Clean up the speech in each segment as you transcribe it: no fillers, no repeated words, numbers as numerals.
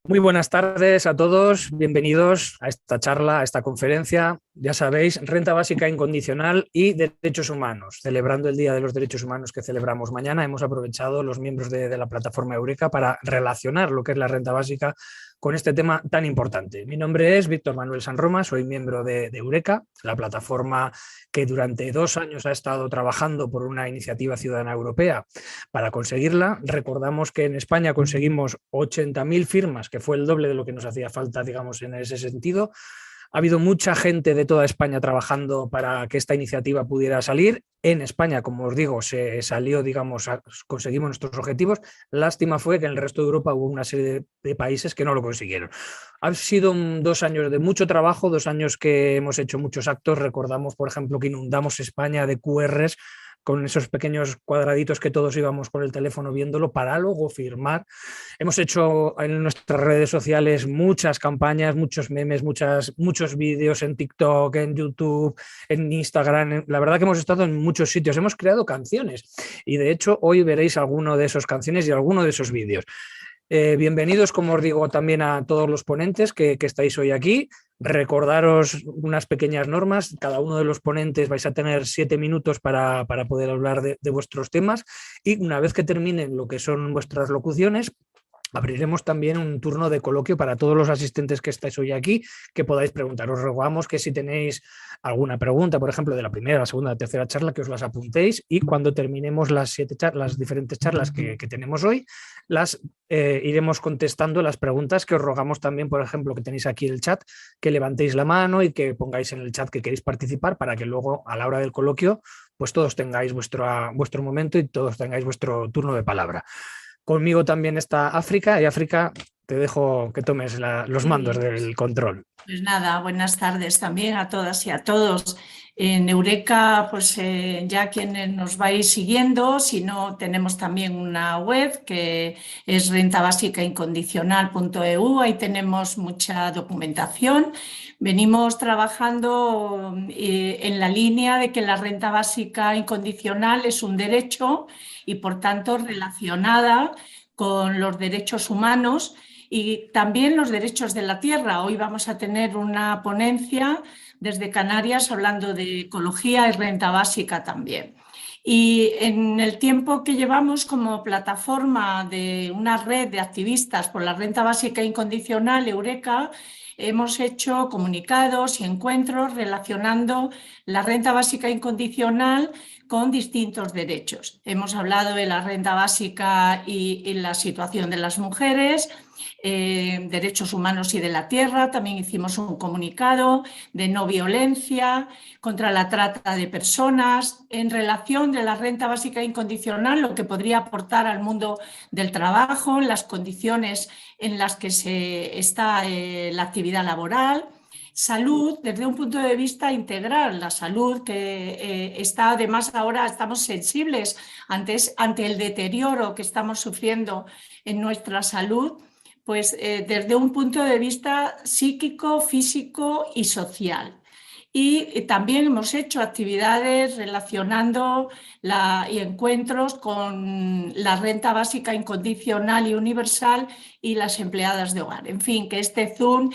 Muy buenas tardes a todos, bienvenidos a esta charla, a esta conferencia. Ya sabéis, renta básica incondicional y derechos humanos. Celebrando el Día de los Derechos Humanos que celebramos mañana, hemos aprovechado los miembros de la plataforma Eureka para relacionar lo que es la renta básica con este tema tan importante. Mi nombre es Víctor Manuel Sanroma, soy miembro de Eureka, la plataforma que durante 2 años ha estado trabajando por una iniciativa ciudadana europea para conseguirla. Recordamos que en España conseguimos 80.000 firmas, que fue el doble de lo que nos hacía falta, digamos, en ese sentido. Ha habido mucha gente de toda España trabajando para que esta iniciativa pudiera salir. En España, como os digo, se salió, digamos, conseguimos nuestros objetivos. Lástima fue que en el resto de Europa hubo una serie de países que no lo consiguieron. Han sido 2 años de mucho trabajo, 2 años que hemos hecho muchos actos. Recordamos, por ejemplo, que inundamos España de QRs con esos pequeños cuadraditos que todos íbamos con el teléfono viéndolo para luego firmar. Hemos hecho en nuestras redes sociales muchas campañas, muchos memes, muchos vídeos en TikTok, en YouTube, en Instagram. La verdad que hemos estado en muchos sitios, hemos creado canciones y de hecho hoy veréis alguno de esas canciones y alguno de esos vídeos. Bienvenidos, como os digo, también a todos los ponentes que estáis hoy aquí. Recordaros unas pequeñas normas. Cada uno de los ponentes vais a tener 7 minutos para poder hablar de vuestros temas y una vez que terminen lo que son vuestras locuciones, abriremos también un turno de coloquio para todos los asistentes que estáis hoy aquí, que podáis preguntar. Os rogamos que si tenéis alguna pregunta, por ejemplo, de la primera, la segunda, la tercera charla, que os las apuntéis y cuando terminemos las diferentes charlas que tenemos hoy, las iremos contestando las preguntas que os rogamos también, por ejemplo, que tenéis aquí el chat, que levantéis la mano y que pongáis en el chat que queréis participar para que luego a la hora del coloquio pues todos tengáis vuestro momento y todos tengáis vuestro turno de palabra. Conmigo también está África y África, te dejo que tomes los mandos del control. Pues nada, buenas tardes también a todas y a todos. En Eureka, pues ya quienes nos vais siguiendo, si no, tenemos también una web que es rentabasicaincondicional.eu, ahí tenemos mucha documentación. Venimos trabajando en la línea de que la renta básica incondicional es un derecho y por tanto relacionada con los derechos humanos y también los derechos de la tierra. Hoy vamos a tener una ponencia desde Canarias hablando de ecología y renta básica también. Y en el tiempo que llevamos como plataforma de una red de activistas por la renta básica incondicional, Eureka, hemos hecho comunicados y encuentros relacionando la renta básica incondicional con distintos derechos. Hemos hablado de la renta básica y la situación de las mujeres, derechos humanos y de la tierra. También hicimos un comunicado de no violencia, contra la trata de personas, en relación de la renta básica incondicional, lo que podría aportar al mundo del trabajo, las condiciones en las que está la actividad laboral. Salud desde un punto de vista integral, la salud que está, además ahora estamos sensibles ante el deterioro que estamos sufriendo en nuestra salud, pues desde un punto de vista psíquico, físico y social. Y también hemos hecho actividades relacionando y encuentros con la renta básica incondicional y universal y las empleadas de hogar. En fin, que este Zoom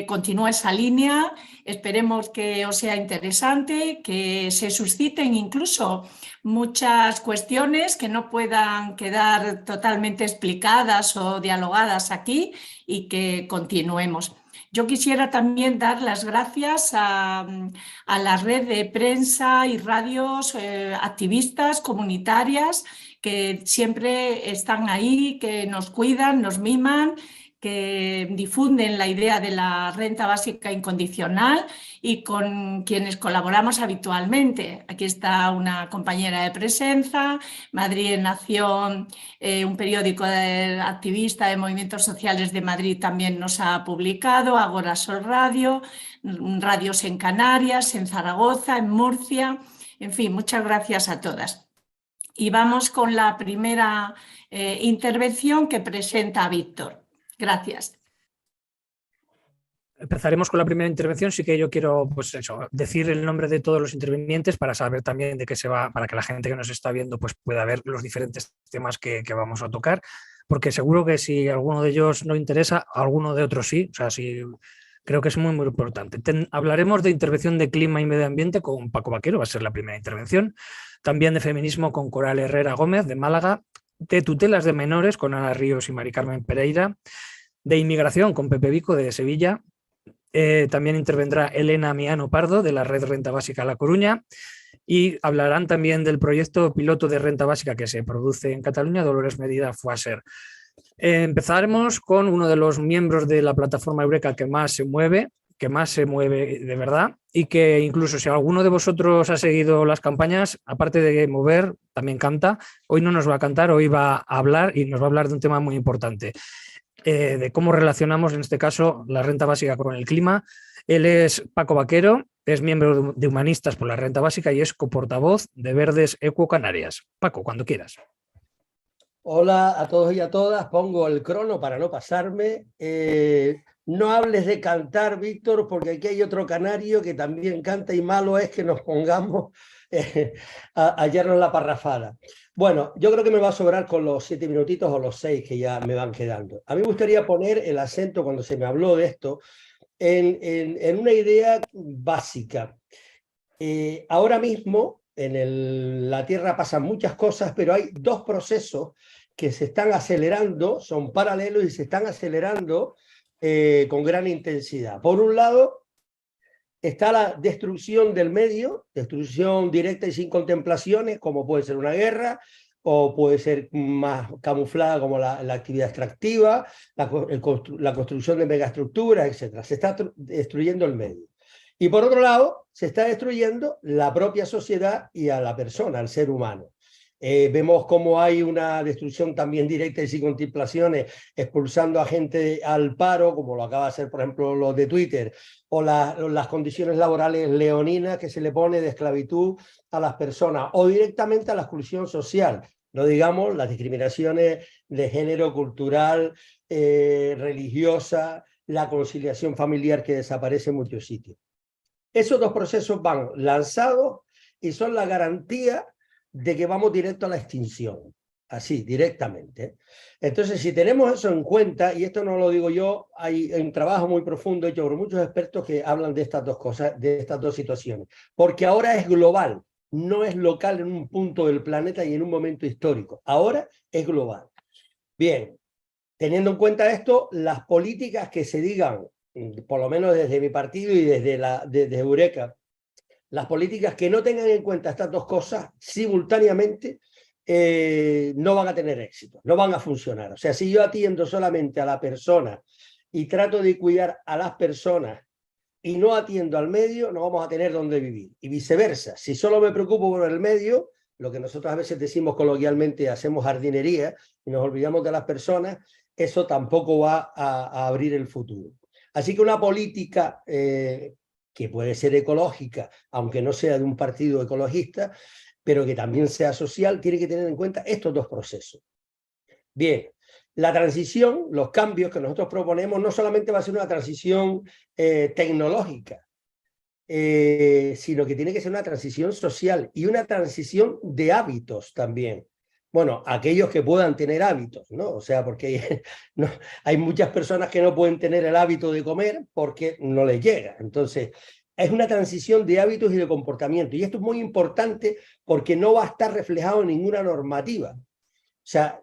continúe esa línea. Esperemos que os sea interesante, que se susciten incluso muchas cuestiones que no puedan quedar totalmente explicadas o dialogadas aquí y que continuemos. Yo quisiera también dar las gracias a la red de prensa y radios activistas comunitarias que siempre están ahí, que nos cuidan, nos miman, que difunden la idea de la renta básica incondicional y con quienes colaboramos habitualmente. Aquí está una compañera de Presenza, Madrid en Nación, un periódico activista de movimientos sociales de Madrid también nos ha publicado, Agora Sol Radio, radios en Canarias, en Zaragoza, en Murcia, en fin, muchas gracias a todas. Y vamos con la primera intervención que presenta Víctor. Gracias. Empezaremos con la primera intervención. Sí que yo quiero decir el nombre de todos los intervinientes para saber también de qué se va, para que la gente que nos está viendo pues, pueda ver los diferentes temas que vamos a tocar. porque seguro que si alguno de ellos no interesa, alguno de otros sí. O sea, sí, creo que es muy, muy importante. Hablaremos de intervención de clima y medio ambiente con Paco Vaquero, va a ser la primera intervención. También de feminismo con Coral Herrera Gómez, de Málaga. De tutelas de menores con Ana Ríos y Mari Carmen Pereira. De inmigración con Pepe Vico, de Sevilla. También intervendrá Elena Miano Pardo, de la Red Renta Básica La Coruña. Y hablarán también del proyecto piloto de renta básica que se produce en Cataluña, Dolores Medina Fuaser. Empezaremos con uno de los miembros de la plataforma Eureka que más se mueve de verdad, y que incluso si alguno de vosotros ha seguido las campañas, aparte de mover, también canta. Hoy no nos va a cantar, hoy va a hablar, y nos va a hablar de un tema muy importante, de cómo relacionamos en este caso la renta básica con el clima. Él es Paco Vaquero, es miembro de Humanistas por la Renta Básica y es coportavoz de Verdes Equo Canarias. Paco, cuando quieras. Hola a todos y a todas, pongo el crono para no pasarme. No hables de cantar, Víctor, porque aquí hay otro canario que también canta y malo es que nos pongamos a hallarnos la parrafada. Bueno, yo creo que me va a sobrar con los 7 minutitos o los 6 que ya me van quedando. A mí me gustaría poner el acento, cuando se me habló de esto, en una idea básica. Ahora mismo en la Tierra pasan muchas cosas, pero hay dos procesos que se están acelerando, son paralelos y se están acelerando con gran intensidad. Por un lado, está la destrucción del medio, destrucción directa y sin contemplaciones, como puede ser una guerra, o puede ser más camuflada como la actividad extractiva, la construcción de megaestructuras, etc. Se está destruyendo el medio. Y por otro lado, se está destruyendo la propia sociedad y a la persona, al ser humano. Vemos cómo hay una destrucción también directa y sin contemplaciones, expulsando a gente al paro, como lo acaba de hacer, por ejemplo, los de Twitter, o las condiciones laborales leoninas que se le pone de esclavitud a las personas, o directamente a la exclusión social. No digamos las discriminaciones de género, cultural, religiosa, la conciliación familiar que desaparece en muchos sitios. Esos dos procesos van lanzados y son la garantía de que vamos directo a la extinción, así, directamente. Entonces, si tenemos eso en cuenta, y esto no lo digo yo, hay un trabajo muy profundo hecho por muchos expertos que hablan de estas dos cosas, de estas dos situaciones, porque ahora es global, no es local en un punto del planeta y en un momento histórico, ahora es global. Bien, teniendo en cuenta esto, las políticas que se digan, por lo menos desde mi partido y desde Eureka, las políticas que no tengan en cuenta estas dos cosas simultáneamente no van a tener éxito, no van a funcionar. O sea, si yo atiendo solamente a la persona y trato de cuidar a las personas y no atiendo al medio, no vamos a tener dónde vivir. Y viceversa, si solo me preocupo por el medio, lo que nosotros a veces decimos coloquialmente, hacemos jardinería y nos olvidamos de las personas, eso tampoco va a abrir el futuro. Así que una política que puede ser ecológica, aunque no sea de un partido ecologista, pero que también sea social, tiene que tener en cuenta estos dos procesos. Bien, la transición, los cambios que nosotros proponemos, no solamente va a ser una transición tecnológica, sino que tiene que ser una transición social y una transición de hábitos también. Bueno, aquellos que puedan tener hábitos, ¿no? O sea, porque no, hay muchas personas que no pueden tener el hábito de comer porque no les llega. Entonces, es una transición de hábitos y de comportamiento. Y esto es muy importante porque no va a estar reflejado en ninguna normativa. O sea,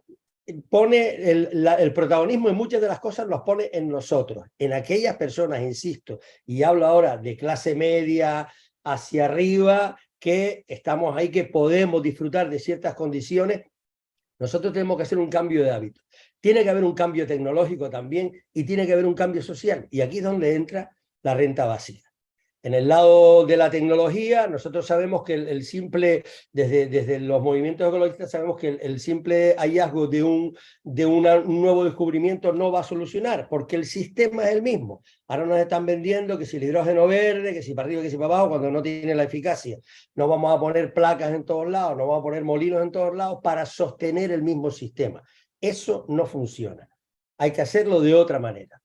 pone el protagonismo en muchas de las cosas, los pone en nosotros, en aquellas personas, insisto, y hablo ahora de clase media hacia arriba, que estamos ahí, que podemos disfrutar de ciertas condiciones. Nosotros tenemos que hacer un cambio de hábito. Tiene que haber un cambio tecnológico también y tiene que haber un cambio social. Y aquí es donde entra la renta básica. En el lado de la tecnología, nosotros sabemos que desde los movimientos ecologistas sabemos que el simple hallazgo de un nuevo descubrimiento no va a solucionar, porque el sistema es el mismo. Ahora nos están vendiendo que si el hidrógeno verde, que si para arriba, que si para abajo, cuando no tiene la eficacia. No vamos a poner placas en todos lados, no vamos a poner molinos en todos lados para sostener el mismo sistema. Eso no funciona. Hay que hacerlo de otra manera.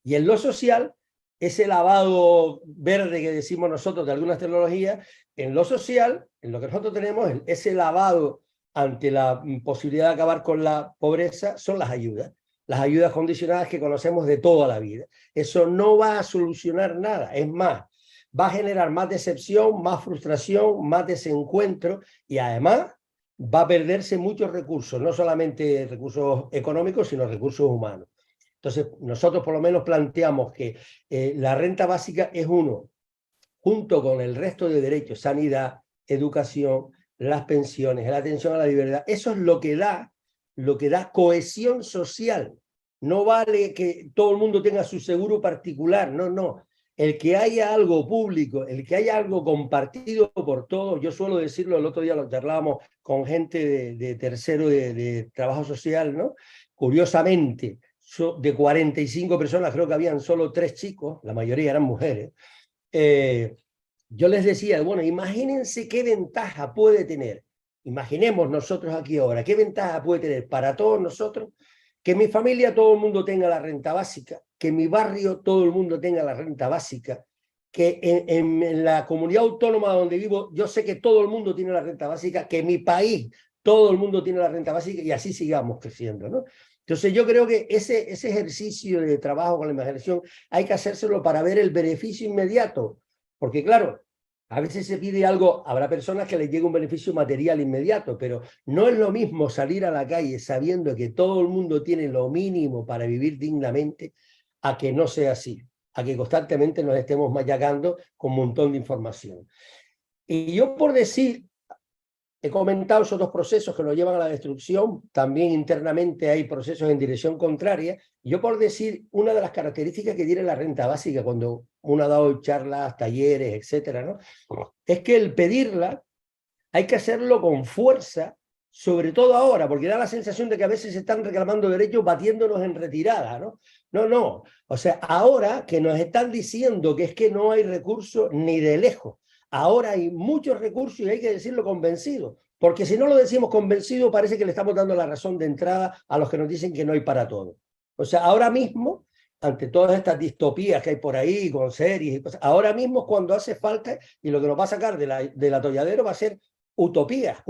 Y en lo social, ese lavado verde que decimos nosotros de algunas tecnologías, en lo social, en lo que nosotros tenemos, ese lavado ante la posibilidad de acabar con la pobreza son las ayudas condicionadas que conocemos de toda la vida. Eso no va a solucionar nada, es más, va a generar más decepción, más frustración, más desencuentro y además va a perderse muchos recursos, no solamente recursos económicos, sino recursos humanos. Entonces, nosotros por lo menos planteamos que la renta básica es uno, junto con el resto de derechos, sanidad, educación, las pensiones, la atención a la libertad, eso es lo que da cohesión social. No vale que todo el mundo tenga su seguro particular, no, no. El que haya algo público, el que haya algo compartido por todos, yo suelo decirlo, el otro día lo charlábamos con gente de tercero de trabajo social, ¿no? Curiosamente, de 45 personas, creo que habían solo 3 chicos, la mayoría eran mujeres. Yo les decía, bueno, imagínense qué ventaja puede tener, imaginemos nosotros aquí ahora, qué ventaja puede tener para todos nosotros que en mi familia todo el mundo tenga la renta básica, que en mi barrio todo el mundo tenga la renta básica, que en la comunidad autónoma donde vivo yo sé que todo el mundo tiene la renta básica, que en mi país todo el mundo tiene la renta básica y así sigamos creciendo, ¿no? Entonces yo creo que ese ejercicio de trabajo con la imaginación hay que hacérselo para ver el beneficio inmediato, porque claro, a veces se pide algo, habrá personas que les llega un beneficio material inmediato, pero no es lo mismo salir a la calle sabiendo que todo el mundo tiene lo mínimo para vivir dignamente, a que no sea así, a que constantemente nos estemos machacando con un montón de información. Y yo por decir, he comentado esos 2 procesos que nos llevan a la destrucción, también internamente hay procesos en dirección contraria. Yo por decir, una de las características que tiene la renta básica cuando uno ha dado charlas, talleres, etcétera, ¿no? Es que el pedirla hay que hacerlo con fuerza, sobre todo ahora, porque da la sensación de que a veces se están reclamando derechos batiéndonos en retirada, ¿no? No, no. O sea, ahora que nos están diciendo que es que no hay recursos ni de lejos, ahora hay muchos recursos y hay que decirlo convencido, porque si no lo decimos convencido parece que le estamos dando la razón de entrada a los que nos dicen que no hay para todo. O sea, ahora mismo, ante todas estas distopías que hay por ahí con series y cosas, ahora mismo es cuando hace falta, y lo que nos va a sacar del atolladero va a ser utopías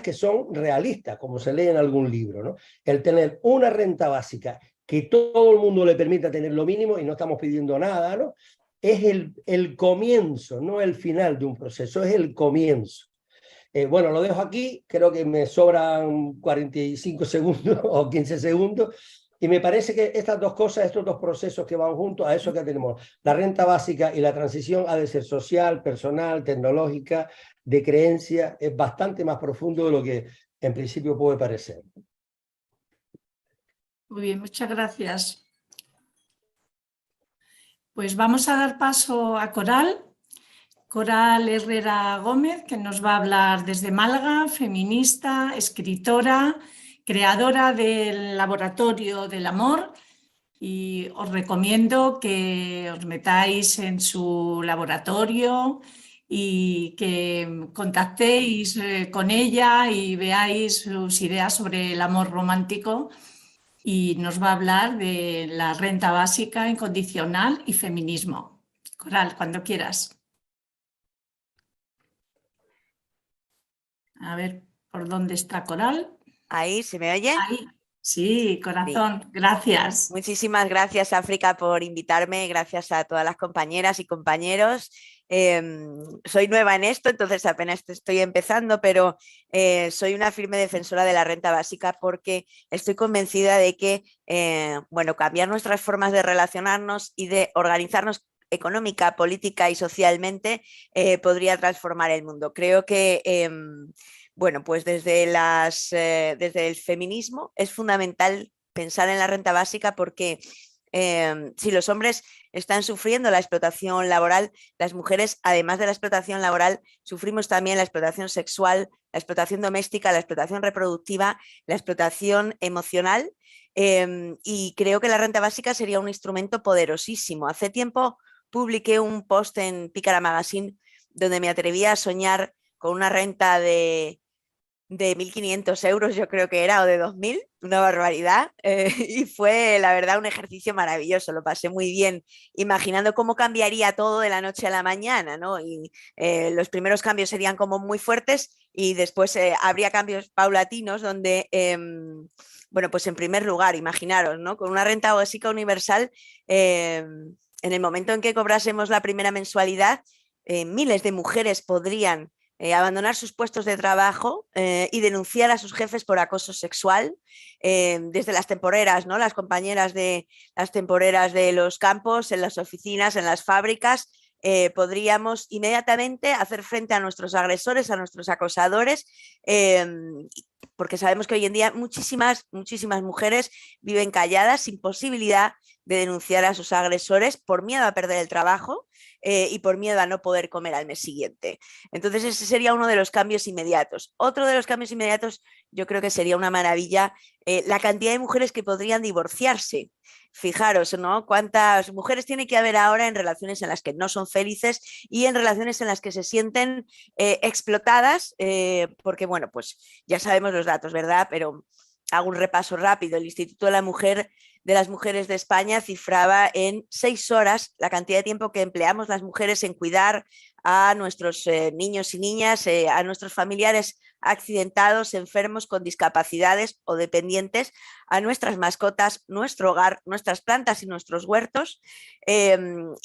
que son realistas, como se lee en algún libro, ¿no? El tener una renta básica que todo el mundo le permita tener lo mínimo, y no estamos pidiendo nada, ¿no? Es el comienzo, no el final de un proceso, es el comienzo. Bueno, lo dejo aquí, creo que me sobran 45 segundos o 15 segundos, y me parece que estas 2 cosas, estos 2 procesos que van juntos, a eso que tenemos, la renta básica y la transición ha de ser social, personal, tecnológica, de creencia, es bastante más profundo de lo que en principio puede parecer. Muy bien, muchas gracias. Pues vamos a dar paso a Coral Herrera Gómez, que nos va a hablar desde Málaga, feminista, escritora, creadora del Laboratorio del Amor, y os recomiendo que os metáis en su laboratorio y que contactéis con ella y veáis sus ideas sobre el amor romántico, y nos va a hablar de la renta básica incondicional y feminismo. Coral, cuando quieras. A ver, ¿por dónde está Coral? Ahí, ¿se me oye? Ahí. Sí, corazón, sí. Gracias. Muchísimas gracias, África, por invitarme. Gracias a todas las compañeras y compañeros. Soy nueva en esto, entonces apenas estoy empezando, pero soy una firme defensora de la renta básica porque estoy convencida de que bueno, cambiar nuestras formas de relacionarnos y de organizarnos económica, política y socialmente podría transformar el mundo. Creo que bueno, pues desde el feminismo es fundamental pensar en la renta básica porque si los hombres están sufriendo la explotación laboral, las mujeres, además de la explotación laboral, sufrimos también la explotación sexual, la explotación doméstica, la explotación reproductiva, la explotación emocional, y creo que la renta básica sería un instrumento poderosísimo. Hace tiempo publiqué un post en Pícara Magazine donde me atrevía a soñar con una renta de de 1.500 euros, yo creo que era, o de 2.000, una barbaridad. Y fue, la verdad, un ejercicio maravilloso, lo pasé muy bien, imaginando cómo cambiaría todo de la noche a la mañana, ¿no? Y los primeros cambios serían como muy fuertes y después habría cambios paulatinos donde, bueno, pues en primer lugar, imaginaros, ¿no? Con una renta básica universal, en el momento en que cobrásemos la primera mensualidad, miles de mujeres podrían abandonar sus puestos de trabajo y denunciar a sus jefes por acoso sexual, desde las temporeras, ¿no? Las compañeras de las temporeras de los campos, en las oficinas, en las fábricas, podríamos inmediatamente hacer frente a nuestros agresores, a nuestros acosadores, porque sabemos que hoy en día muchísimas mujeres viven calladas sin posibilidad de denunciar a sus agresores por miedo a perder el trabajo y por miedo a no poder comer al mes siguiente. Entonces ese sería uno de los cambios inmediatos. Otro de los cambios inmediatos, yo creo que sería una maravilla, la cantidad de mujeres que podrían divorciarse. Fijaros, ¿no? Cuántas mujeres tiene que haber ahora en relaciones en las que no son felices y en relaciones en las que se sienten explotadas, porque, bueno, pues ya sabemos los datos, ¿verdad? Pero hago un repaso rápido. El Instituto de la Mujer de las Mujeres de España cifraba en 6 horas la cantidad de tiempo que empleamos las mujeres en cuidar a nuestros niños y niñas, a nuestros familiares accidentados, enfermos, con discapacidades o dependientes, a nuestras mascotas, nuestro hogar, nuestras plantas y nuestros huertos. Bueno,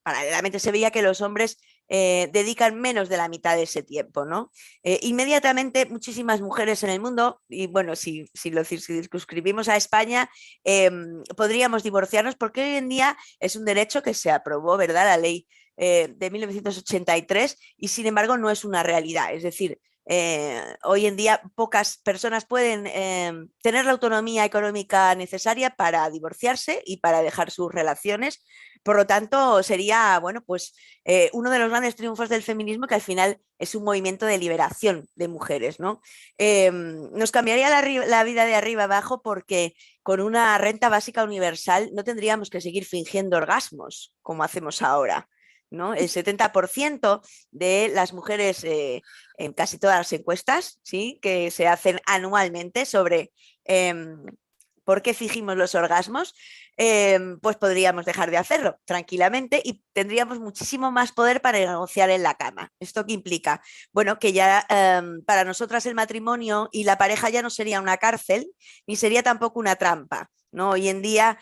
paralelamente se veía que los hombres dedican menos de la mitad de ese tiempo, ¿no? Inmediatamente muchísimas mujeres en el mundo, y bueno, si lo circunscribimos a España, podríamos divorciarnos, porque hoy en día es un derecho que se aprobó, ¿verdad? La ley de 1983, y sin embargo no es una realidad. Es decir, hoy en día pocas personas pueden tener la autonomía económica necesaria para divorciarse y para dejar sus relaciones. Por lo tanto, sería, bueno, pues uno de los grandes triunfos del feminismo, que al final es un movimiento de liberación de mujeres, ¿no? Nos cambiaría la vida de arriba abajo, porque con una renta básica universal no tendríamos que seguir fingiendo orgasmos como hacemos ahora, ¿no? El 70% de las mujeres, en casi todas las encuestas, ¿sí?, que se hacen anualmente sobre por qué fingimos los orgasmos, pues podríamos dejar de hacerlo tranquilamente y tendríamos muchísimo más poder para negociar en la cama. ¿Esto qué implica? Bueno, que ya para nosotras el matrimonio y la pareja ya no sería una cárcel, ni sería tampoco una trampa, ¿no? Hoy en día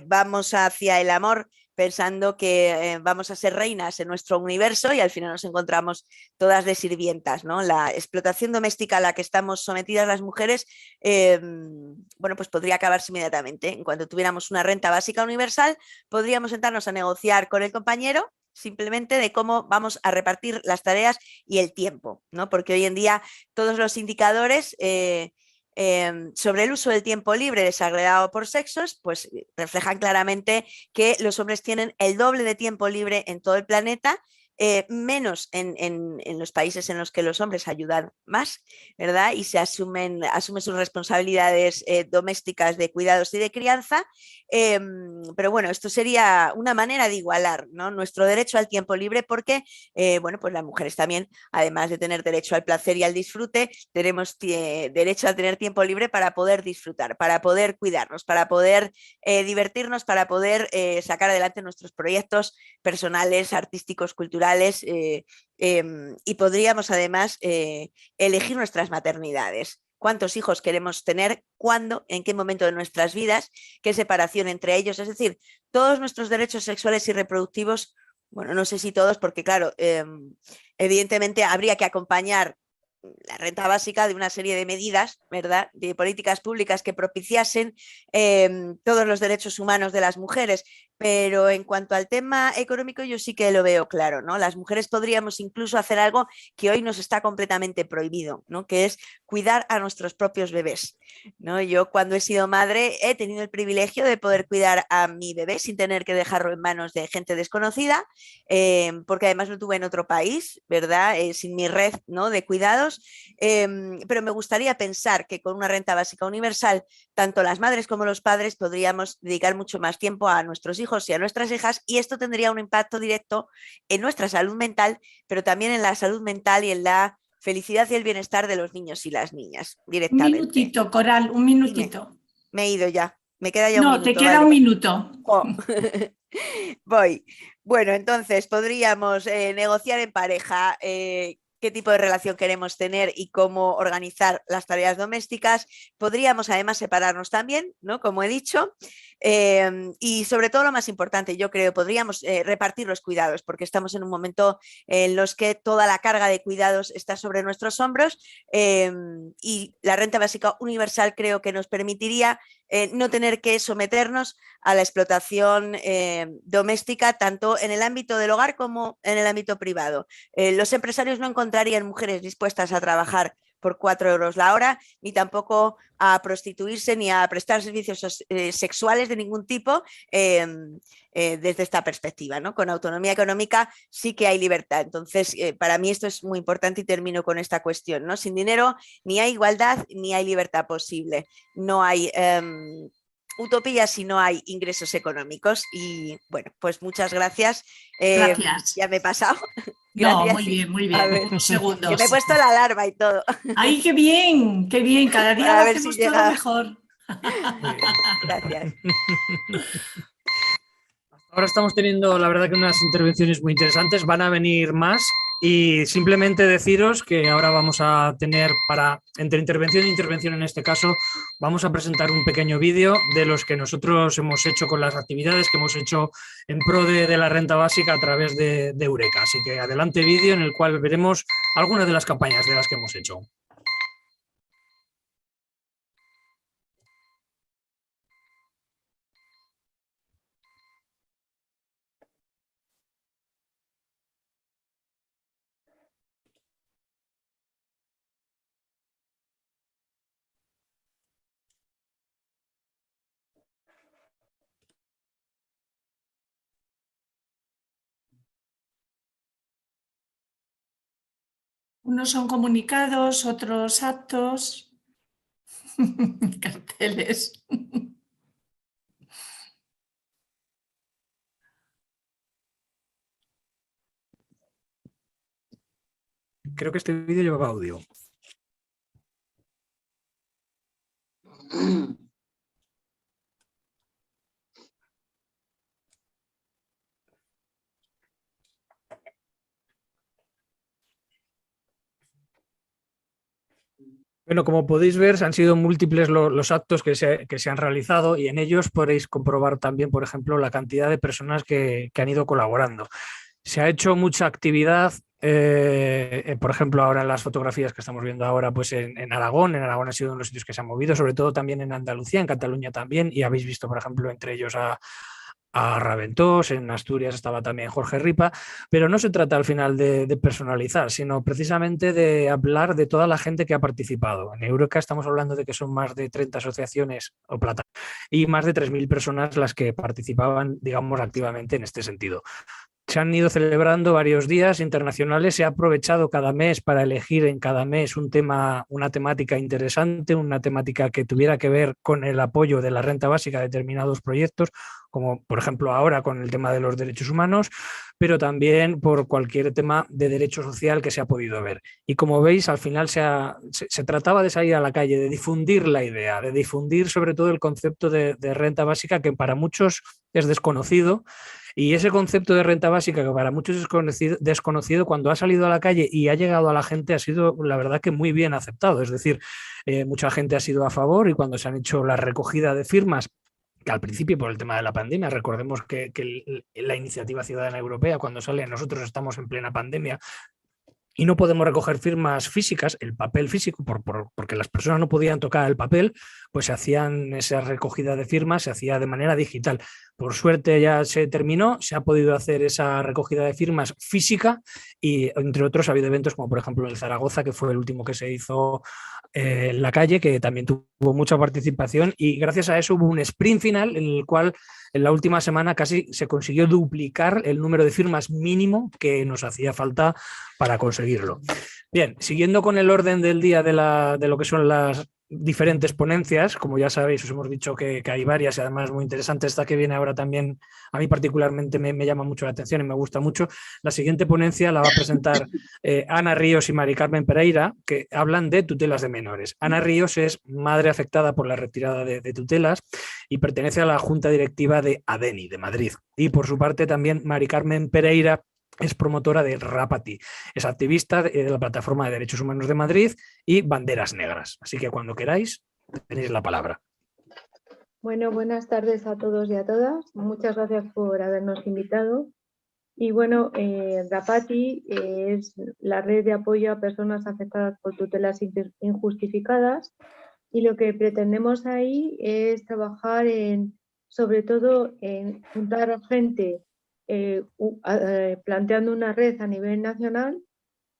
vamos hacia el amor pensando que vamos a ser reinas en nuestro universo, y al final nos encontramos todas de sirvientas, ¿no? La explotación doméstica a la que estamos sometidas las mujeres, bueno, pues podría acabarse inmediatamente. En cuanto tuviéramos una renta básica universal, podríamos sentarnos a negociar con el compañero simplemente de cómo vamos a repartir las tareas y el tiempo, ¿no? Porque hoy en día todos los indicadores sobre el uso del tiempo libre desagregado por sexos, pues reflejan claramente que los hombres tienen el doble de tiempo libre en todo el planeta, menos en los países en los que los hombres ayudan más, ¿verdad? Y se asumen sus responsabilidades domésticas de cuidados y de crianza. Pero bueno, esto sería una manera de igualar, ¿no?, nuestro derecho al tiempo libre, porque bueno, pues las mujeres también, además de tener derecho al placer y al disfrute, tenemos derecho a tener tiempo libre para poder disfrutar, para poder cuidarnos, para poder divertirnos, para poder sacar adelante nuestros proyectos personales, artísticos, culturales, y podríamos además elegir nuestras maternidades. ¿Cuántos hijos queremos tener? ¿Cuándo? ¿En qué momento de nuestras vidas? ¿Qué separación entre ellos? Es decir, todos nuestros derechos sexuales y reproductivos, bueno, no sé si todos, porque claro, evidentemente habría que acompañar la renta básica de una serie de medidas, ¿verdad?, de políticas públicas que propiciasen todos los derechos humanos de las mujeres. Pero en cuanto al tema económico, yo sí que lo veo claro, ¿no? Las mujeres podríamos incluso hacer algo que hoy nos está completamente prohibido, ¿no?, que es cuidar a nuestros propios bebés, ¿no? Yo, cuando he sido madre, he tenido el privilegio de poder cuidar a mi bebé sin tener que dejarlo en manos de gente desconocida, porque además lo tuve en otro país, ¿verdad?, sin mi red, ¿no?, de cuidados. Pero me gustaría pensar que con una renta básica universal, tanto las madres como los padres podríamos dedicar mucho más tiempo a nuestros hijos y a nuestras hijas, y esto tendría un impacto directo en nuestra salud mental, pero también en la salud mental y en la felicidad y el bienestar de los niños y las niñas Un directamente. minutito, Coral, un minutito. Me he ido ya, me queda ya un No, minuto. te queda vale. un minuto. Oh. Voy. Bueno, entonces podríamos negociar en pareja qué tipo de relación queremos tener y cómo organizar las tareas domésticas. Podríamos además separarnos también, ¿no? Como he dicho. Y sobre todo lo más importante, yo creo, podríamos repartir los cuidados, porque estamos en un momento en los que toda la carga de cuidados está sobre nuestros hombros, y la renta básica universal creo que nos permitiría no tener que someternos a la explotación doméstica, tanto en el ámbito del hogar como en el ámbito privado. Los empresarios no encontrarían mujeres dispuestas a trabajar por 4 euros la hora, ni tampoco a prostituirse, ni a prestar servicios sexuales de ningún tipo desde esta perspectiva, ¿no? Con autonomía económica sí que hay libertad. Entonces, para mí esto es muy importante y termino con esta cuestión, ¿no? Sin dinero ni hay igualdad ni hay libertad posible. No hay utopía si no hay ingresos económicos. Y bueno, pues muchas gracias. Gracias. Ya me he pasado. No, Gracias. muy A bien. ver, Unos que segundos. me he puesto la alarma y todo. ¡Ay, qué bien! ¡Qué bien! Cada día Para lo ver hacemos si todo llega. mejor. Gracias. Ahora estamos teniendo, la verdad, que unas intervenciones muy interesantes. Van a venir más y simplemente deciros que ahora vamos a tener, para entre intervención e intervención en este caso, vamos a presentar un pequeño vídeo de los que nosotros hemos hecho con las actividades que hemos hecho en pro de la renta básica a través de Eureka. Así que adelante vídeo en el cual veremos algunas de las campañas de las que hemos hecho. Unos son comunicados, otros actos, carteles. Creo que este vídeo llevaba audio. Bueno, como podéis ver, han sido múltiples los actos que se han realizado y en ellos podéis comprobar también, por ejemplo, la cantidad de personas que han ido colaborando. Se ha hecho mucha actividad, por ejemplo, ahora en las fotografías que estamos viendo ahora, pues en Aragón ha sido uno de los sitios que se han movido, sobre todo también en Andalucía, en Cataluña también, y habéis visto, por ejemplo, entre ellos a Raventós, en Asturias estaba también Jorge Ripa, pero no se trata al final de personalizar, sino precisamente de hablar de toda la gente que ha participado. En Eureka estamos hablando de que son más de 30 asociaciones o plataformas y más de 3.000 personas las que participaban, digamos, activamente en este sentido. Se han ido celebrando varios días internacionales, se ha aprovechado cada mes para elegir en cada mes un tema, una temática interesante, una temática que tuviera que ver con el apoyo de la renta básica a determinados proyectos, como por ejemplo ahora con el tema de los derechos humanos, pero también por cualquier tema de derecho social que se ha podido ver. Y como veis, al final se trataba de salir a la calle, de difundir la idea, de difundir sobre todo el concepto de renta básica, que para muchos es desconocido. Y ese concepto de renta básica, que para muchos es desconocido, cuando ha salido a la calle y ha llegado a la gente, ha sido, la verdad, que muy bien aceptado. Es decir, mucha gente ha sido a favor, y cuando se han hecho la recogida de firmas, que al principio por el tema de la pandemia, recordemos que la iniciativa ciudadana europea, cuando sale, nosotros estamos en plena pandemia, y no podemos recoger firmas físicas, el papel físico, porque las personas no podían tocar el papel, pues se hacían esa recogida de firmas, se hacía de manera digital. Por suerte ya se terminó, se ha podido hacer esa recogida de firmas física y entre otros ha habido eventos como por ejemplo el Zaragoza, que fue el último que se hizo en la calle, que también tuvo mucha participación, y gracias a eso hubo un sprint final en el cual en la última semana casi se consiguió duplicar el número de firmas mínimo que nos hacía falta para conseguirlo. Bien, siguiendo con el orden del día de lo que son las diferentes ponencias, como ya sabéis, os hemos dicho que hay varias y además muy interesante. Esta que viene ahora también a mí particularmente me llama mucho la atención y me gusta mucho. La siguiente ponencia la va a presentar Ana Ríos y Mari Carmen Pereira, que hablan de tutelas de menores. Ana Ríos es madre afectada por la retirada de tutelas y pertenece a la Junta Directiva de ADENI, de Madrid. Y por su parte también Mari Carmen Pereira es promotora de Rapati, es activista de la Plataforma de Derechos Humanos de Madrid y Banderas Negras. Así que cuando queráis, tenéis la palabra. Bueno, buenas tardes a todos y a todas. Muchas gracias por habernos invitado. Y bueno, Rapati es la red de apoyo a personas afectadas por tutelas injustificadas, y lo que pretendemos ahí es trabajar sobre todo en juntar a gente planteando una red a nivel nacional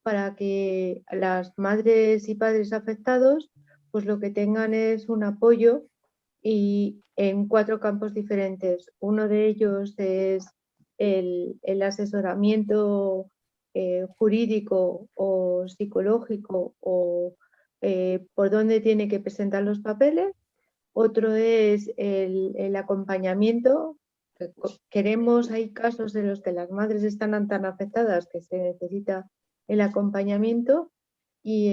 para que las madres y padres afectados pues lo que tengan es un apoyo, y en 4 campos diferentes. Uno de ellos es el asesoramiento jurídico o psicológico, o por dónde tiene que presentar los papeles. Otro es el acompañamiento. Hay casos en los que las madres están tan afectadas que se necesita el acompañamiento y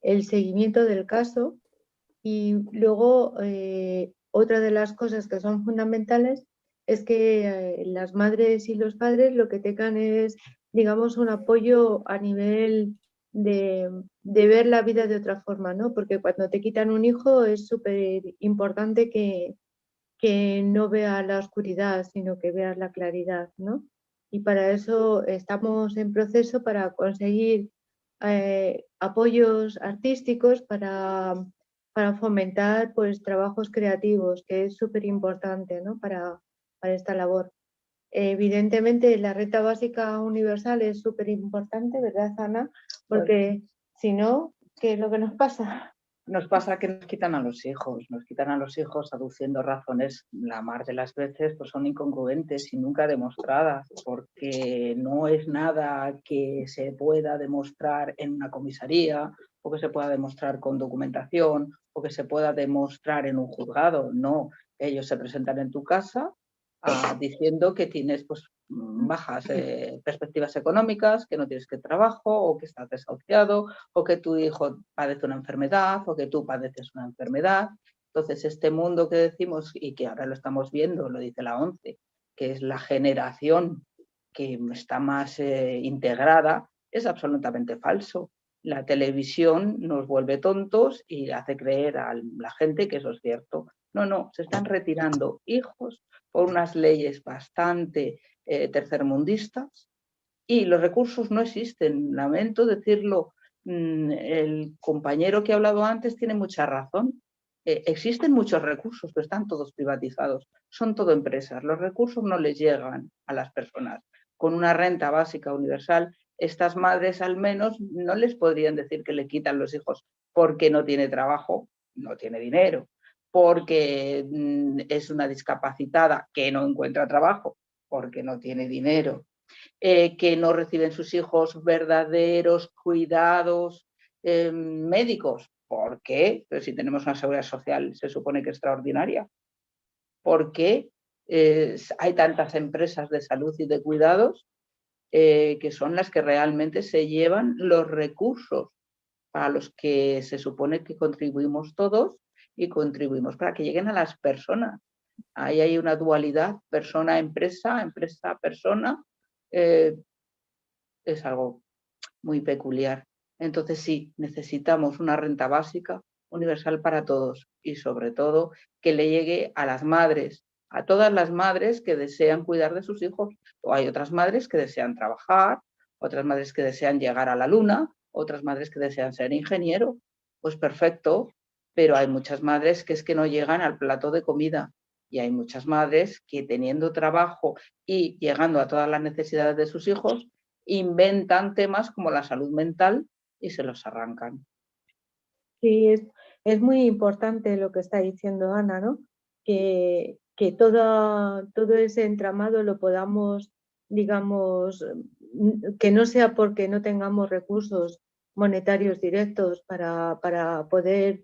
el seguimiento del caso. Y luego otra de las cosas que son fundamentales es que las madres y los padres lo que tengan es, digamos, un apoyo a nivel de ver la vida de otra forma, ¿no? Porque cuando te quitan un hijo es súper importante que no veas la oscuridad, sino que veas la claridad, ¿no? Y para eso estamos en proceso para conseguir apoyos artísticos para fomentar pues trabajos creativos, que es súper importante, ¿no? para esta labor. Evidentemente la renta básica universal es súper importante, ¿verdad, Ana? Porque si no, ¿qué es lo que nos pasa? Nos pasa que nos quitan a los hijos aduciendo razones, la mar de las veces pues son incongruentes y nunca demostradas, porque no es nada que se pueda demostrar en una comisaría o que se pueda demostrar con documentación o que se pueda demostrar en un juzgado. No, ellos se presentan en tu casa diciendo que tienes pues bajas perspectivas económicas, que no tienes que trabajo o que estás desahuciado o que tu hijo padece una enfermedad o que tú padeces una enfermedad. Entonces este mundo que decimos y que ahora lo estamos viendo, lo dice la ONCE, que es la generación que está más integrada, es absolutamente falso. La televisión nos vuelve tontos y hace creer a la gente que eso es cierto. No, se están retirando hijos por unas leyes bastante tercermundistas y los recursos no existen. Lamento decirlo, el compañero que ha hablado antes tiene mucha razón. Existen muchos recursos, pero están todos privatizados, son todo empresas. Los recursos no les llegan a las personas. Con una renta básica universal, estas madres al menos no les podrían decir que le quitan los hijos porque no tiene trabajo, no tiene dinero, porque es una discapacitada que no encuentra trabajo, porque no tiene dinero, que no reciben sus hijos verdaderos cuidados médicos. ¿Por qué? Pero si tenemos una seguridad social se supone que extraordinaria. ¿Por qué hay tantas empresas de salud y de cuidados que son las que realmente se llevan los recursos para los que se supone que contribuimos todos y contribuimos para que lleguen a las personas? Ahí hay una dualidad persona-empresa, empresa-persona. Es algo muy peculiar. Entonces sí, necesitamos una renta básica universal para todos y sobre todo que le llegue a las madres, a todas las madres que desean cuidar de sus hijos. O hay otras madres que desean trabajar, otras madres que desean llegar a la luna, otras madres que desean ser ingeniero. Pues perfecto, pero hay muchas madres que es que no llegan al plato de comida. Y hay muchas madres que teniendo trabajo y llegando a todas las necesidades de sus hijos, inventan temas como la salud mental y se los arrancan. Sí, es muy importante lo que está diciendo Ana, ¿no? Que todo ese entramado lo podamos, digamos, que no sea porque no tengamos recursos monetarios directos para poder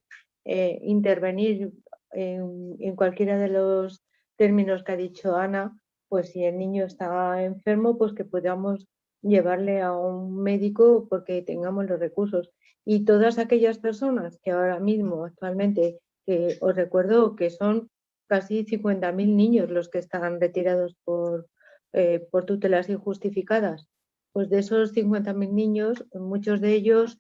intervenir en cualquiera de los términos que ha dicho Ana, pues si el niño está enfermo, pues que podamos llevarle a un médico porque tengamos los recursos. Y todas aquellas personas que ahora mismo, actualmente, que os recuerdo que son casi 50.000 niños los que están retirados por tutelas injustificadas, pues de esos 50.000 niños, muchos de ellos,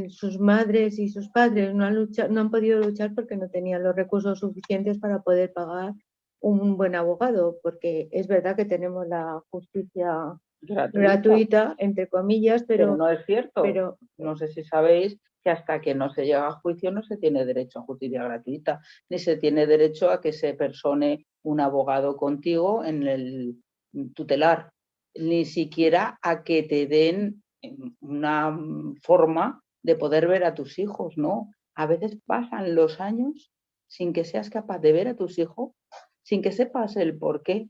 sus madres y sus padres no han podido luchar porque no tenían los recursos suficientes para poder pagar un buen abogado, porque es verdad que tenemos la justicia gratuita entre comillas, pero no es cierto. Pero, no sé si sabéis que hasta que no se llega a juicio no se tiene derecho a justicia gratuita, ni se tiene derecho a que se persone un abogado contigo en el tutelar, ni siquiera a que te den una forma de poder ver a tus hijos, ¿no? A veces pasan los años sin que seas capaz de ver a tus hijos, sin que sepas el porqué,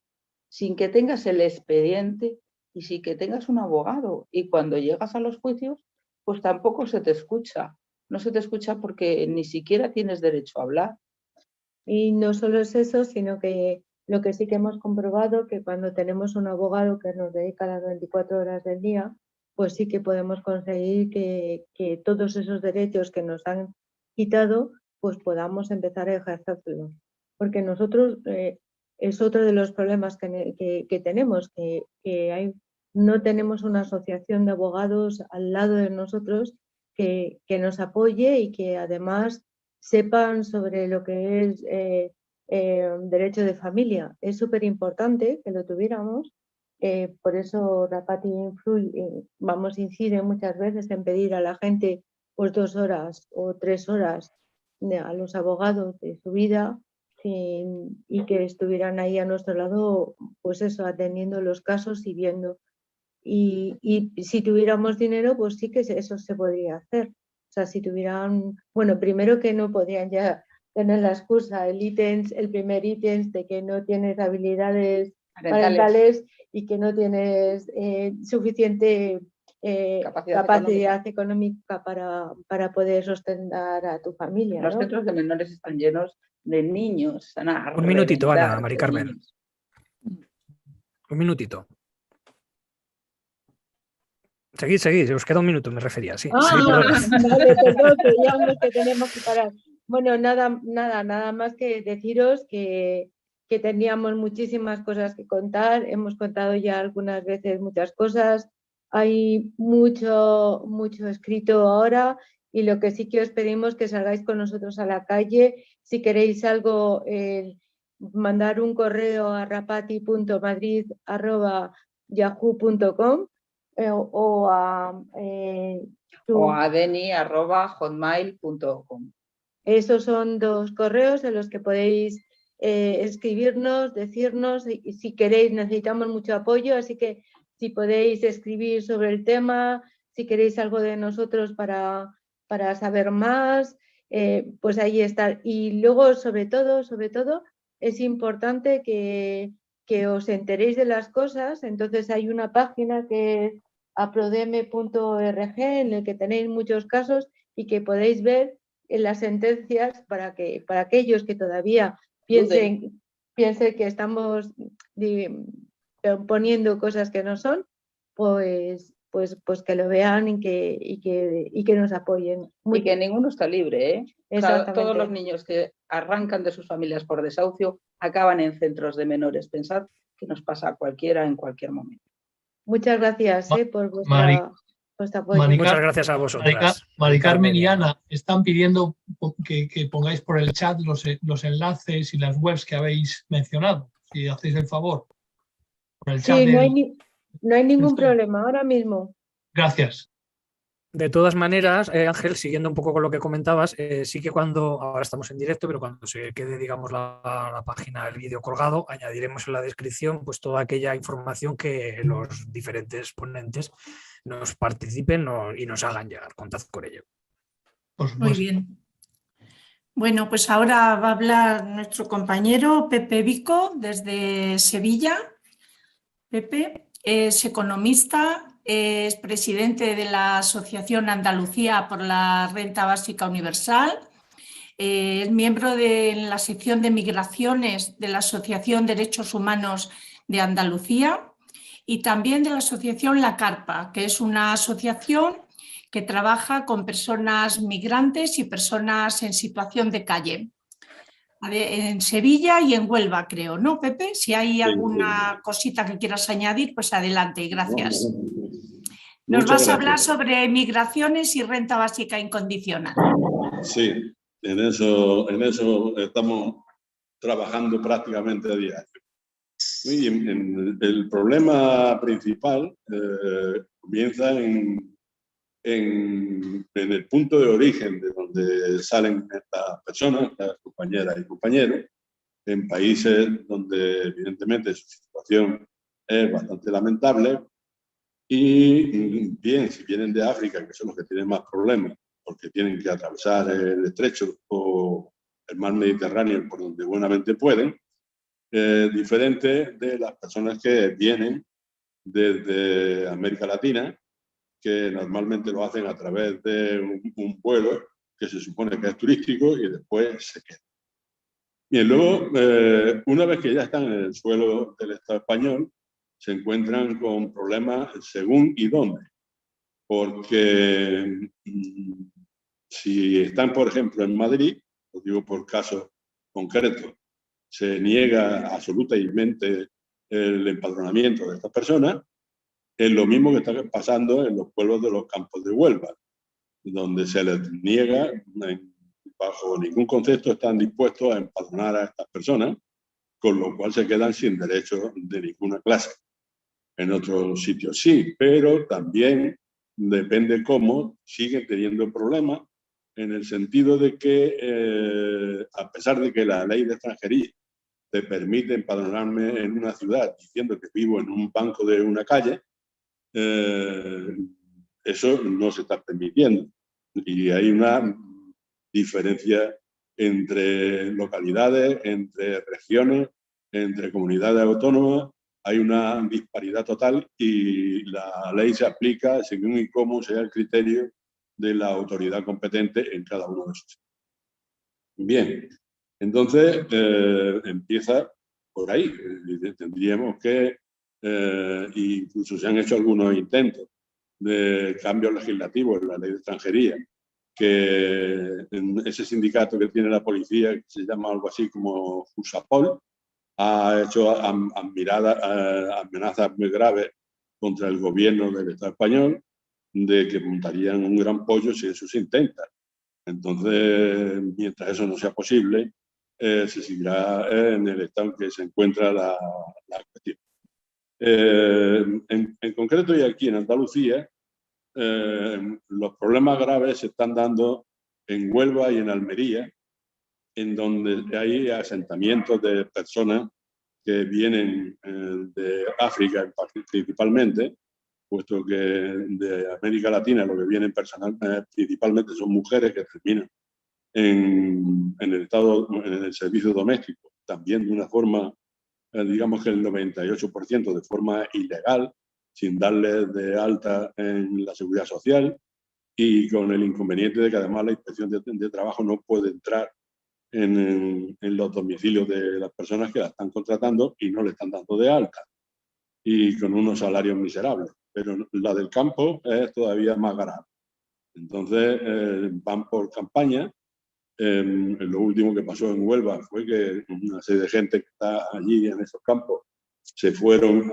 sin que tengas el expediente y sin que tengas un abogado. Y cuando llegas a los juicios, pues tampoco se te escucha. No se te escucha porque ni siquiera tienes derecho a hablar. Y no solo es eso, sino que lo que sí que hemos comprobado, que cuando tenemos un abogado que nos dedica las 24 horas del día, pues sí que podemos conseguir que todos esos derechos que nos han quitado, pues podamos empezar a ejercerlos. Porque nosotros, es otro de los problemas que tenemos, que no tenemos una asociación de abogados al lado de nosotros que nos apoye y que además sepan sobre lo que es derecho de familia. Es súper importante que lo tuviéramos, por eso Rapati incide muchas veces en pedir a la gente pues 2 horas o 3 horas a los abogados de su vida y que estuvieran ahí a nuestro lado, pues eso, atendiendo los casos y viendo. Y si tuviéramos dinero, pues sí que eso se podría hacer. O sea, si tuvieran, bueno, primero que no podrían ya tener la excusa, el primer ítem de que no tienes habilidades parentales y que no tienes suficiente capacidad económica para poder sostener a tu familia, ¿no? Los centros de menores están llenos de niños. Un minutito, Ana, Mari Carmen. Un minutito. Seguid, os queda un minuto, me refería, sí. Vale, perdón, creíamos que teníamos que parar. Bueno, nada más que deciros que teníamos muchísimas cosas que contar, hemos contado ya algunas veces muchas cosas, hay mucho escrito ahora y lo que sí que os pedimos que salgáis con nosotros a la calle, si queréis algo, mandar un correo a rapati.madrid@yahoo.com o a deni@hotmail.com. Esos son 2 correos en los que podéis escribirnos, decirnos, y si queréis, necesitamos mucho apoyo, así que si podéis escribir sobre el tema, si queréis algo de nosotros para saber más, pues ahí está. Y luego, sobre todo, es importante que os enteréis de las cosas. Entonces hay una página que es aprodeme.org en el que tenéis muchos casos y que podéis ver en las sentencias para aquellos que todavía piensen que estamos poniendo cosas que no son, pues que lo vean y que nos apoyen. Y que ninguno está libre, ¿eh? Exactamente. Todos los niños que arrancan de sus familias por desahucio acaban en centros de menores. Pensad que nos pasa a cualquiera en cualquier momento. Muchas gracias por vuestro apoyo. Muchas gracias a vosotras. Mari Carmen y Ana están pidiendo que pongáis por el chat los enlaces y las webs que habéis mencionado, si hacéis el favor. Por el chat sí, no hay ningún problema ahora mismo. Gracias. De todas maneras, Ángel, siguiendo un poco con lo que comentabas, sí que ahora estamos en directo, pero cuando se quede, digamos, la página, el vídeo colgado, añadiremos en la descripción pues toda aquella información que los diferentes ponentes nos participen y nos hagan llegar. Contad con ello. Muy bien. Bueno, pues ahora va a hablar nuestro compañero Pepe Vico desde Sevilla. Pepe es economista, es presidente de la Asociación Andalucía por la Renta Básica Universal, Es miembro de la sección de migraciones de la Asociación Derechos Humanos de Andalucía y también de la asociación La Carpa, que es una asociación que trabaja con personas migrantes y personas en situación de calle. En Sevilla y en Huelva, creo, ¿no, Pepe? Si hay alguna cosita que quieras añadir, pues adelante, gracias. Nos vas a hablar sobre migraciones y renta básica incondicional. Sí, en eso estamos trabajando prácticamente a diario. Y el problema principal comienza en el punto de origen de donde salen estas personas, estas compañeras y compañeros, en países donde evidentemente su situación es bastante lamentable. Y bien, si vienen de África, que son los que tienen más problemas, porque tienen que atravesar el estrecho o el mar Mediterráneo por donde buenamente pueden, diferente de las personas que vienen desde América Latina, que normalmente lo hacen a través de un vuelo que se supone que es turístico y después se queda. Bien, luego, una vez que ya están en el suelo del Estado español, se encuentran con problemas según y dónde. Porque si están, por ejemplo, en Madrid, lo digo por caso concreto, se niega absolutamente el empadronamiento de estas personas, es lo mismo que está pasando en los pueblos de los Campos de Huelva, donde se les niega, bajo ningún concepto están dispuestos a empadronar a estas personas, con lo cual se quedan sin derecho de ninguna clase. En otros sitios sí, pero también depende cómo, siguen teniendo problemas en el sentido de que, a pesar de que la ley de extranjería te permite empadronarme en una ciudad diciendo que vivo en un banco de una calle, eso no se está permitiendo. Y hay una diferencia entre localidades, entre regiones, entre comunidades autónomas. Hay una disparidad total y la ley se aplica según y cómo sea el criterio de la autoridad competente en cada uno de esos. Bien, entonces empieza por ahí. Tendríamos que, incluso se han hecho algunos intentos de cambios legislativos en la ley de extranjería, que en ese sindicato que tiene la policía, que se llama algo así como Jusapol, ha hecho amenazas muy graves contra el gobierno del Estado español de que montarían un gran pollo si eso se intenta. Entonces, mientras eso no sea posible, se seguirá en el estado en que se encuentra la cuestión. En concreto, y aquí en Andalucía, los problemas graves se están dando en Huelva y en Almería, en donde hay asentamientos de personas que vienen de África principalmente, puesto que de América Latina lo que vienen principalmente son mujeres que terminan en el servicio doméstico, también de una forma, digamos que el 98% de forma ilegal, sin darles de alta en la seguridad social y con el inconveniente de que además la inspección de trabajo no puede entrar en los domicilios de las personas que la están contratando y no le están dando de alta y con unos salarios miserables. Pero la del campo es todavía más grave. Entonces van por campaña. Lo último que pasó en Huelva fue que una serie de gente que está allí en esos campos se fueron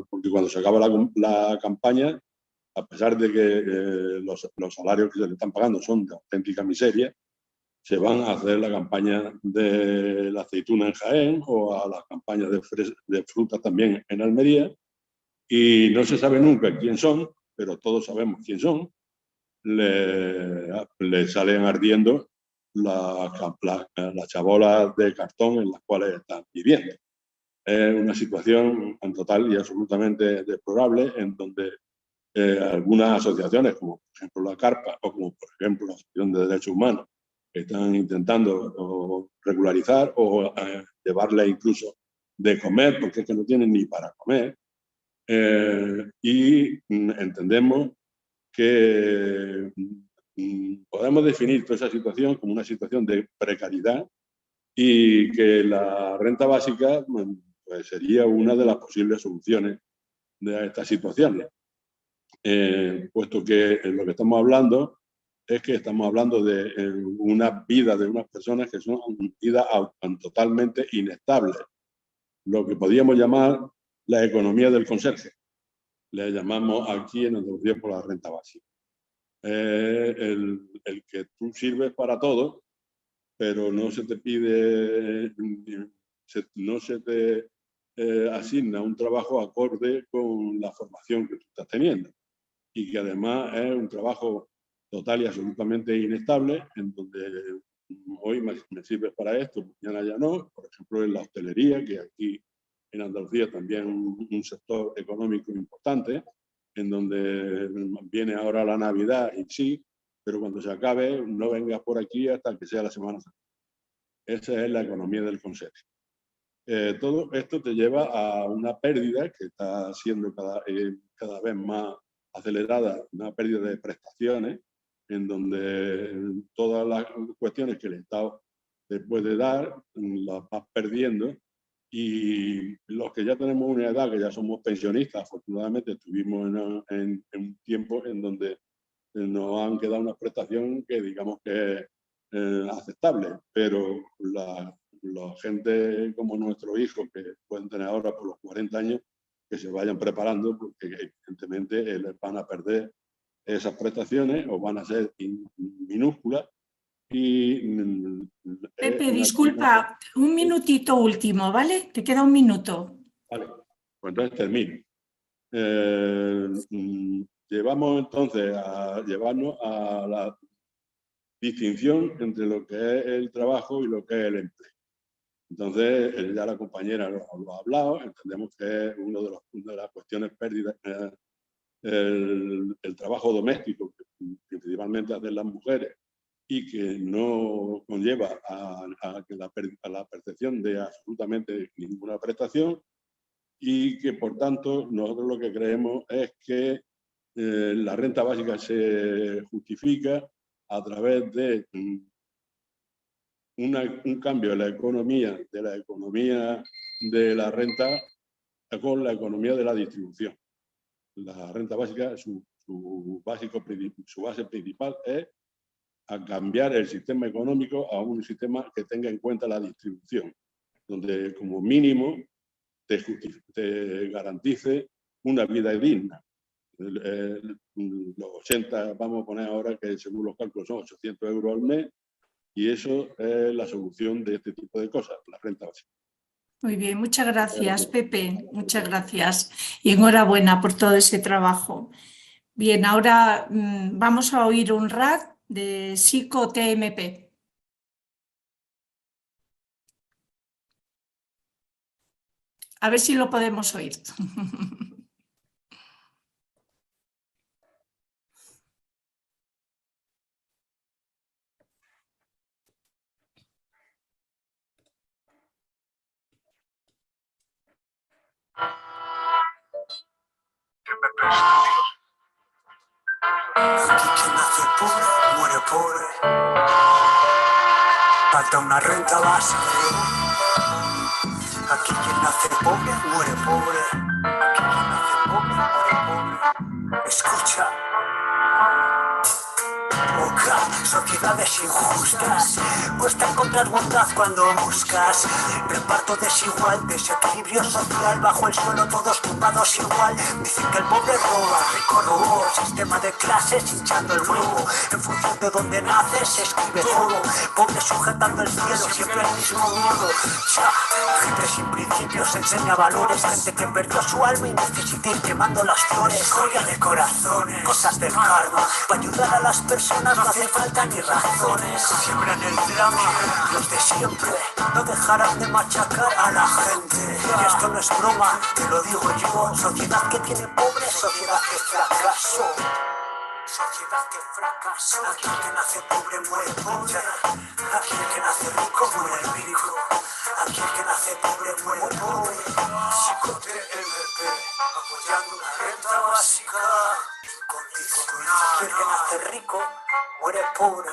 porque cuando se acaba la campaña, a pesar de que los salarios que se le están pagando son de auténtica miseria, se van a hacer la campaña de la aceituna en Jaén o a las campañas de frutas también en Almería, y no se sabe nunca quién son, pero todos sabemos quién son. Le salen ardiendo las chabolas de cartón en las cuales están viviendo. Es una situación total y absolutamente deplorable, en donde algunas asociaciones, como por ejemplo la Carpa o como por ejemplo la Asociación de Derechos Humanos, están intentando regularizar o llevarle incluso de comer, porque es que no tienen ni para comer. Y entendemos que podemos definir toda esa situación como una situación de precariedad y que la renta básica pues sería una de las posibles soluciones de estas situaciones. Puesto que lo que estamos hablando es que estamos hablando de una vida de unas personas que son vidas totalmente inestables, lo que podríamos llamar la economía del conserje. Le llamamos aquí en Andalucía por la renta básica. El que tú sirves para todo, pero no se te pide, no se te asigna un trabajo acorde con la formación que tú estás teniendo. Y que además es un trabajo total y absolutamente inestable, en donde hoy me sirve para esto, mañana ya no. Por ejemplo, en la hostelería, que aquí en Andalucía también un sector económico importante, en donde viene ahora la Navidad y sí, pero cuando se acabe no vengas por aquí hasta que sea la Semana Santa. Esa es la economía del conserje. Todo esto te lleva a una pérdida que está siendo cada vez más acelerada, una pérdida de prestaciones, en donde todas las cuestiones que el Estado te puede dar las vas perdiendo, y los que ya tenemos una edad, que ya somos pensionistas, afortunadamente estuvimos en un tiempo en donde nos han quedado una prestación que digamos que es aceptable, pero la gente como nuestros hijos, que pueden tener ahora por los 40 años, que se vayan preparando, porque evidentemente van a perder esas prestaciones o van a ser minúsculas. Y Pepe, disculpa, un minutito último, ¿vale? Te queda un minuto. Vale, pues entonces termino. Llevamos entonces a llevarnos a la distinción entre lo que es el trabajo y lo que es el empleo. Entonces, ya la compañera lo ha hablado, entendemos que es una de las cuestiones pérdidas, el trabajo doméstico, que principalmente hacen las mujeres, y que no conlleva a la percepción de absolutamente ninguna prestación, y que por tanto nosotros lo que creemos es que la renta básica se justifica a través de un cambio de la economía de la renta con la economía de la distribución. La renta básica, su base principal es a cambiar el sistema económico a un sistema que tenga en cuenta la distribución, donde como mínimo te garantice una vida digna. Los 80, vamos a poner ahora que según los cálculos son 800 euros al mes, y eso es la solución de este tipo de cosas, la renta básica. Muy bien, muchas gracias, Pepe, muchas gracias y enhorabuena por todo ese trabajo. Bien, ahora vamos a oír un RAD de Psico-TMP. A ver si lo podemos oír. Aquí quien nace pobre, muere pobre. Falta una renta básica. Aquí quien nace pobre, muere pobre. Aquí quien nace pobre, muere pobre. Escucha. Sociedades injustas, cuesta encontrar bondad cuando buscas. Reparto desigual, desequilibrio social, bajo el suelo todos tumbados igual. Dicen que el pobre roba, rico robó. Sistema de clases hinchando el globo. En función de donde naces se escribe todo. Pobre sujetando el cielo, siempre el mismo modo. Gente sin principios enseña valores. Gente que perdió su alma y necesita ir quemando las flores. Historia de corazones, cosas del karma. Para ayudar a las personas no hace falta ni razones. Siembran el drama, los de siempre no dejarán de machacar a la gente. Y esto no es broma, te lo digo yo. Sociedad que tiene pobre, sociedad que fracasó. Sociedad que fracasó. Aquí el que nace pobre muere pobre. Aquí el que nace rico muere rico. Aquí el que nace pobre muere pobre. Psico-TMP, apoyando una renta básica incondicional. Aquí el que nace rico muere pobre.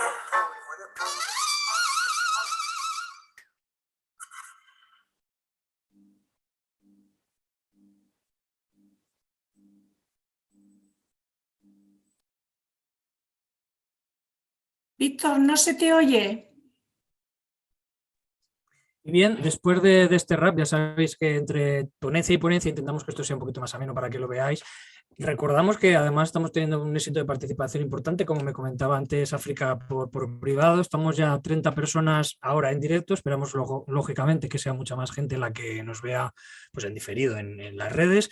Víctor, no se te oye. Y bien, después de este rap, ya sabéis que entre ponencia y ponencia intentamos que esto sea un poquito más ameno para que lo veáis. Recordamos que además estamos teniendo un éxito de participación importante, como me comentaba antes África por privado. Estamos ya 30 personas ahora en directo, esperamos lógicamente que sea mucha más gente la que nos vea pues, en diferido en las redes.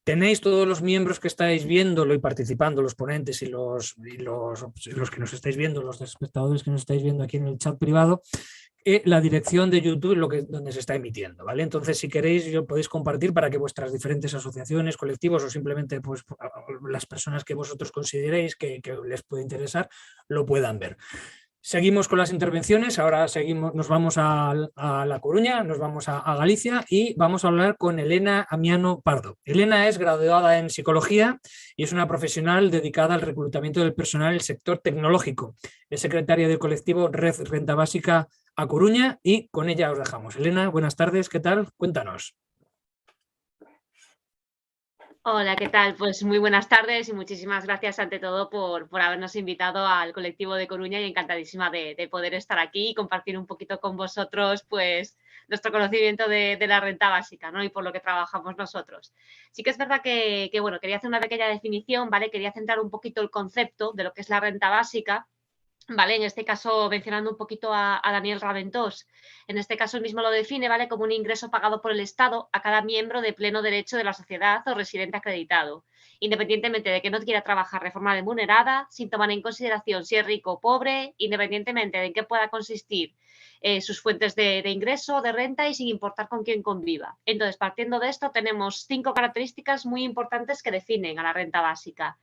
Tenéis todos los miembros que estáis viéndolo y participando, los ponentes y los que nos estáis viendo, los espectadores que nos estáis viendo aquí en el chat privado, la dirección de YouTube donde se está emitiendo, ¿vale? Entonces, si queréis, podéis compartir para que vuestras diferentes asociaciones, colectivos o simplemente pues, las personas que vosotros consideréis que les puede interesar, lo puedan ver. Seguimos con las intervenciones, ahora nos vamos a La Coruña, nos vamos a Galicia y vamos a hablar con Elena Amiano Pardo. Elena es graduada en Psicología y es una profesional dedicada al reclutamiento del personal del sector tecnológico. Es secretaria del colectivo Red Renta Básica A Coruña y con ella os dejamos. Elena, buenas tardes, ¿qué tal? Cuéntanos. Hola, ¿qué tal? Pues muy buenas tardes y muchísimas gracias ante todo por habernos invitado al colectivo de Coruña y encantadísima de poder estar aquí y compartir un poquito con vosotros pues nuestro conocimiento de la renta básica, ¿no? Y por lo que trabajamos nosotros. Sí que es verdad que bueno, quería hacer una pequeña definición, ¿vale? Quería centrar un poquito el concepto de lo que es la renta básica. Vale, en este caso mencionando un poquito a Daniel Raventós, en este caso él mismo lo define, ¿vale? Como un ingreso pagado por el Estado a cada miembro de pleno derecho de la sociedad o residente acreditado, independientemente de que no quiera trabajar de forma remunerada, sin tomar en consideración si es rico o pobre, independientemente de en qué pueda consistir sus fuentes de ingreso, de renta y sin importar con quién conviva. Entonces, partiendo de esto, tenemos 5 características muy importantes que definen a la renta básica.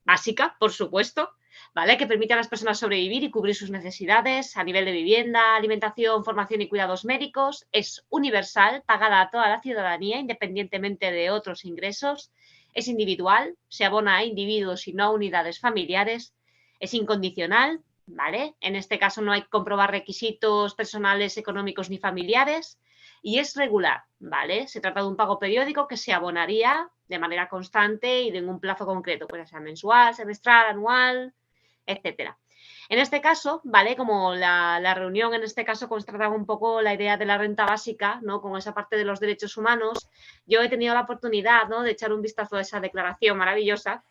Básica, por supuesto, ¿vale? Que permite a las personas sobrevivir y cubrir sus necesidades a nivel de vivienda, alimentación, formación y cuidados médicos. Es universal, pagada a toda la ciudadanía, independientemente de otros ingresos. Es individual, se abona a individuos y no a unidades familiares. Es incondicional, ¿vale? En este caso no hay que comprobar requisitos personales, económicos ni familiares. Y es regular, ¿vale? Se trata de un pago periódico que se abonaría de manera constante y en un plazo concreto, pues sea mensual, semestral, anual, etcétera. En este caso, ¿vale? Como la reunión en este caso trataba un poco la idea de la renta básica, ¿no? Con esa parte de los derechos humanos, yo he tenido la oportunidad, ¿no? De echar un vistazo a esa declaración maravillosa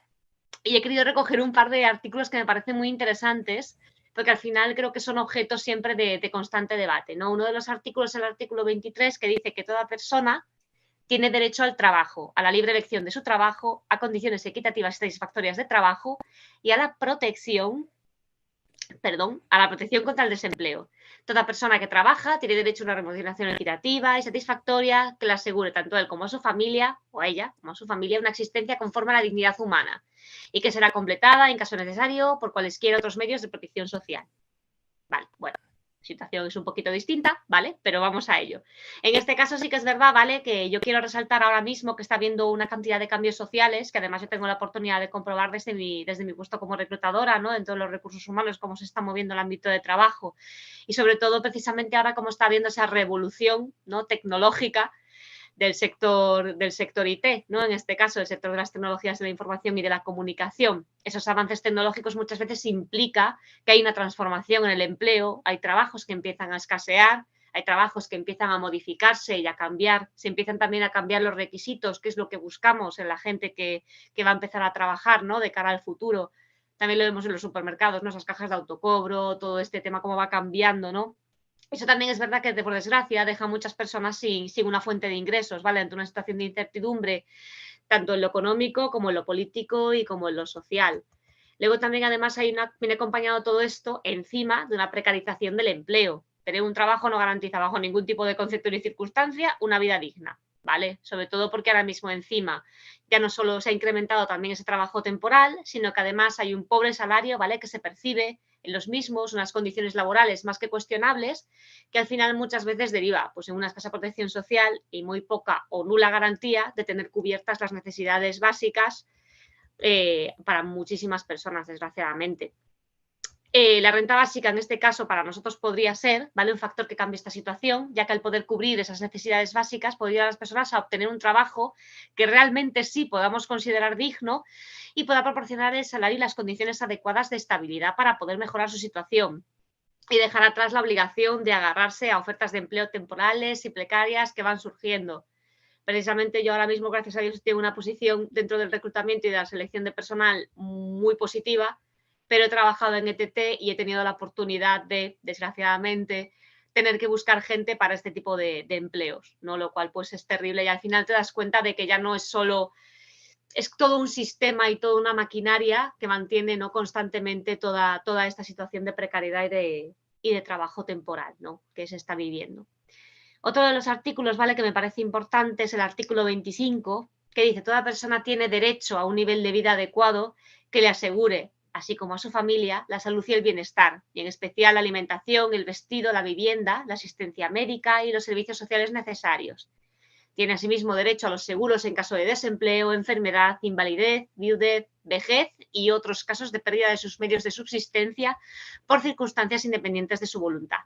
y he querido recoger un par de artículos que me parecen muy interesantes porque al final creo que son objetos siempre de constante debate, ¿no? Uno de los artículos es el artículo 23 que dice que toda persona tiene derecho al trabajo, a la libre elección de su trabajo, a condiciones equitativas y satisfactorias de trabajo y a la protección contra el desempleo. Toda persona que trabaja tiene derecho a una remuneración equitativa y satisfactoria que le asegure tanto a él como a su familia, o a ella, como a su familia, una existencia conforme a la dignidad humana y que será completada, en caso necesario, por cualesquiera otros medios de protección social. Vale, bueno. La situación es un poquito distinta, ¿vale? Pero vamos a ello. En este caso sí que es verdad, ¿vale? Que yo quiero resaltar ahora mismo que está habiendo una cantidad de cambios sociales, que además yo tengo la oportunidad de comprobar desde mi puesto como reclutadora, ¿no? En todos los recursos humanos, cómo se está moviendo el ámbito de trabajo y sobre todo precisamente ahora cómo está habiendo esa revolución, ¿no? Tecnológica del sector IT, ¿no? En este caso, el sector de las tecnologías de la información y de la comunicación. Esos avances tecnológicos muchas veces implica que hay una transformación en el empleo, hay trabajos que empiezan a escasear, hay trabajos que empiezan a modificarse y a cambiar, se empiezan también a cambiar los requisitos, que es lo que buscamos en la gente que va a empezar a trabajar, ¿no? De cara al futuro. También lo vemos en los supermercados, ¿no? Esas cajas de autocobro, todo este tema, cómo va cambiando, ¿no? Eso también es verdad que, por desgracia, deja a muchas personas sin una fuente de ingresos, ¿vale? Ante una situación de incertidumbre, tanto en lo económico como en lo político y como en lo social. Luego también, además, viene acompañado todo esto encima de una precarización del empleo. Tener un trabajo no garantiza bajo ningún tipo de concepto ni circunstancia una vida digna, ¿vale? Sobre todo porque ahora mismo encima ya no solo se ha incrementado también ese trabajo temporal, sino que además hay un pobre salario, ¿vale? Que se percibe en los mismos, unas condiciones laborales más que cuestionables, que al final muchas veces deriva pues, en una escasa protección social y muy poca o nula garantía de tener cubiertas las necesidades básicas para muchísimas personas, desgraciadamente. La renta básica en este caso para nosotros podría ser, ¿vale?, un factor que cambie esta situación, ya que al poder cubrir esas necesidades básicas podría ayudar a las personas a obtener un trabajo que realmente sí podamos considerar digno y pueda proporcionar el salario y las condiciones adecuadas de estabilidad para poder mejorar su situación y dejar atrás la obligación de agarrarse a ofertas de empleo temporales y precarias que van surgiendo. Precisamente yo ahora mismo, gracias a Dios, tengo una posición dentro del reclutamiento y de la selección de personal muy positiva, pero he trabajado en ETT y he tenido la oportunidad de, desgraciadamente, tener que buscar gente para este tipo de empleos, ¿no? Lo cual pues es terrible y al final te das cuenta de que ya no es solo, es todo un sistema y toda una maquinaria que mantiene, ¿no?, constantemente toda esta situación de precariedad y de trabajo temporal, ¿no?, que se está viviendo. Otro de los artículos, ¿vale?, que me parece importante es el artículo 25, que dice: toda persona tiene derecho a un nivel de vida adecuado que le asegure, así como a su familia, la salud y el bienestar, y en especial la alimentación, el vestido, la vivienda, la asistencia médica y los servicios sociales necesarios. Tiene asimismo derecho a los seguros en caso de desempleo, enfermedad, invalidez, viudez, vejez y otros casos de pérdida de sus medios de subsistencia por circunstancias independientes de su voluntad.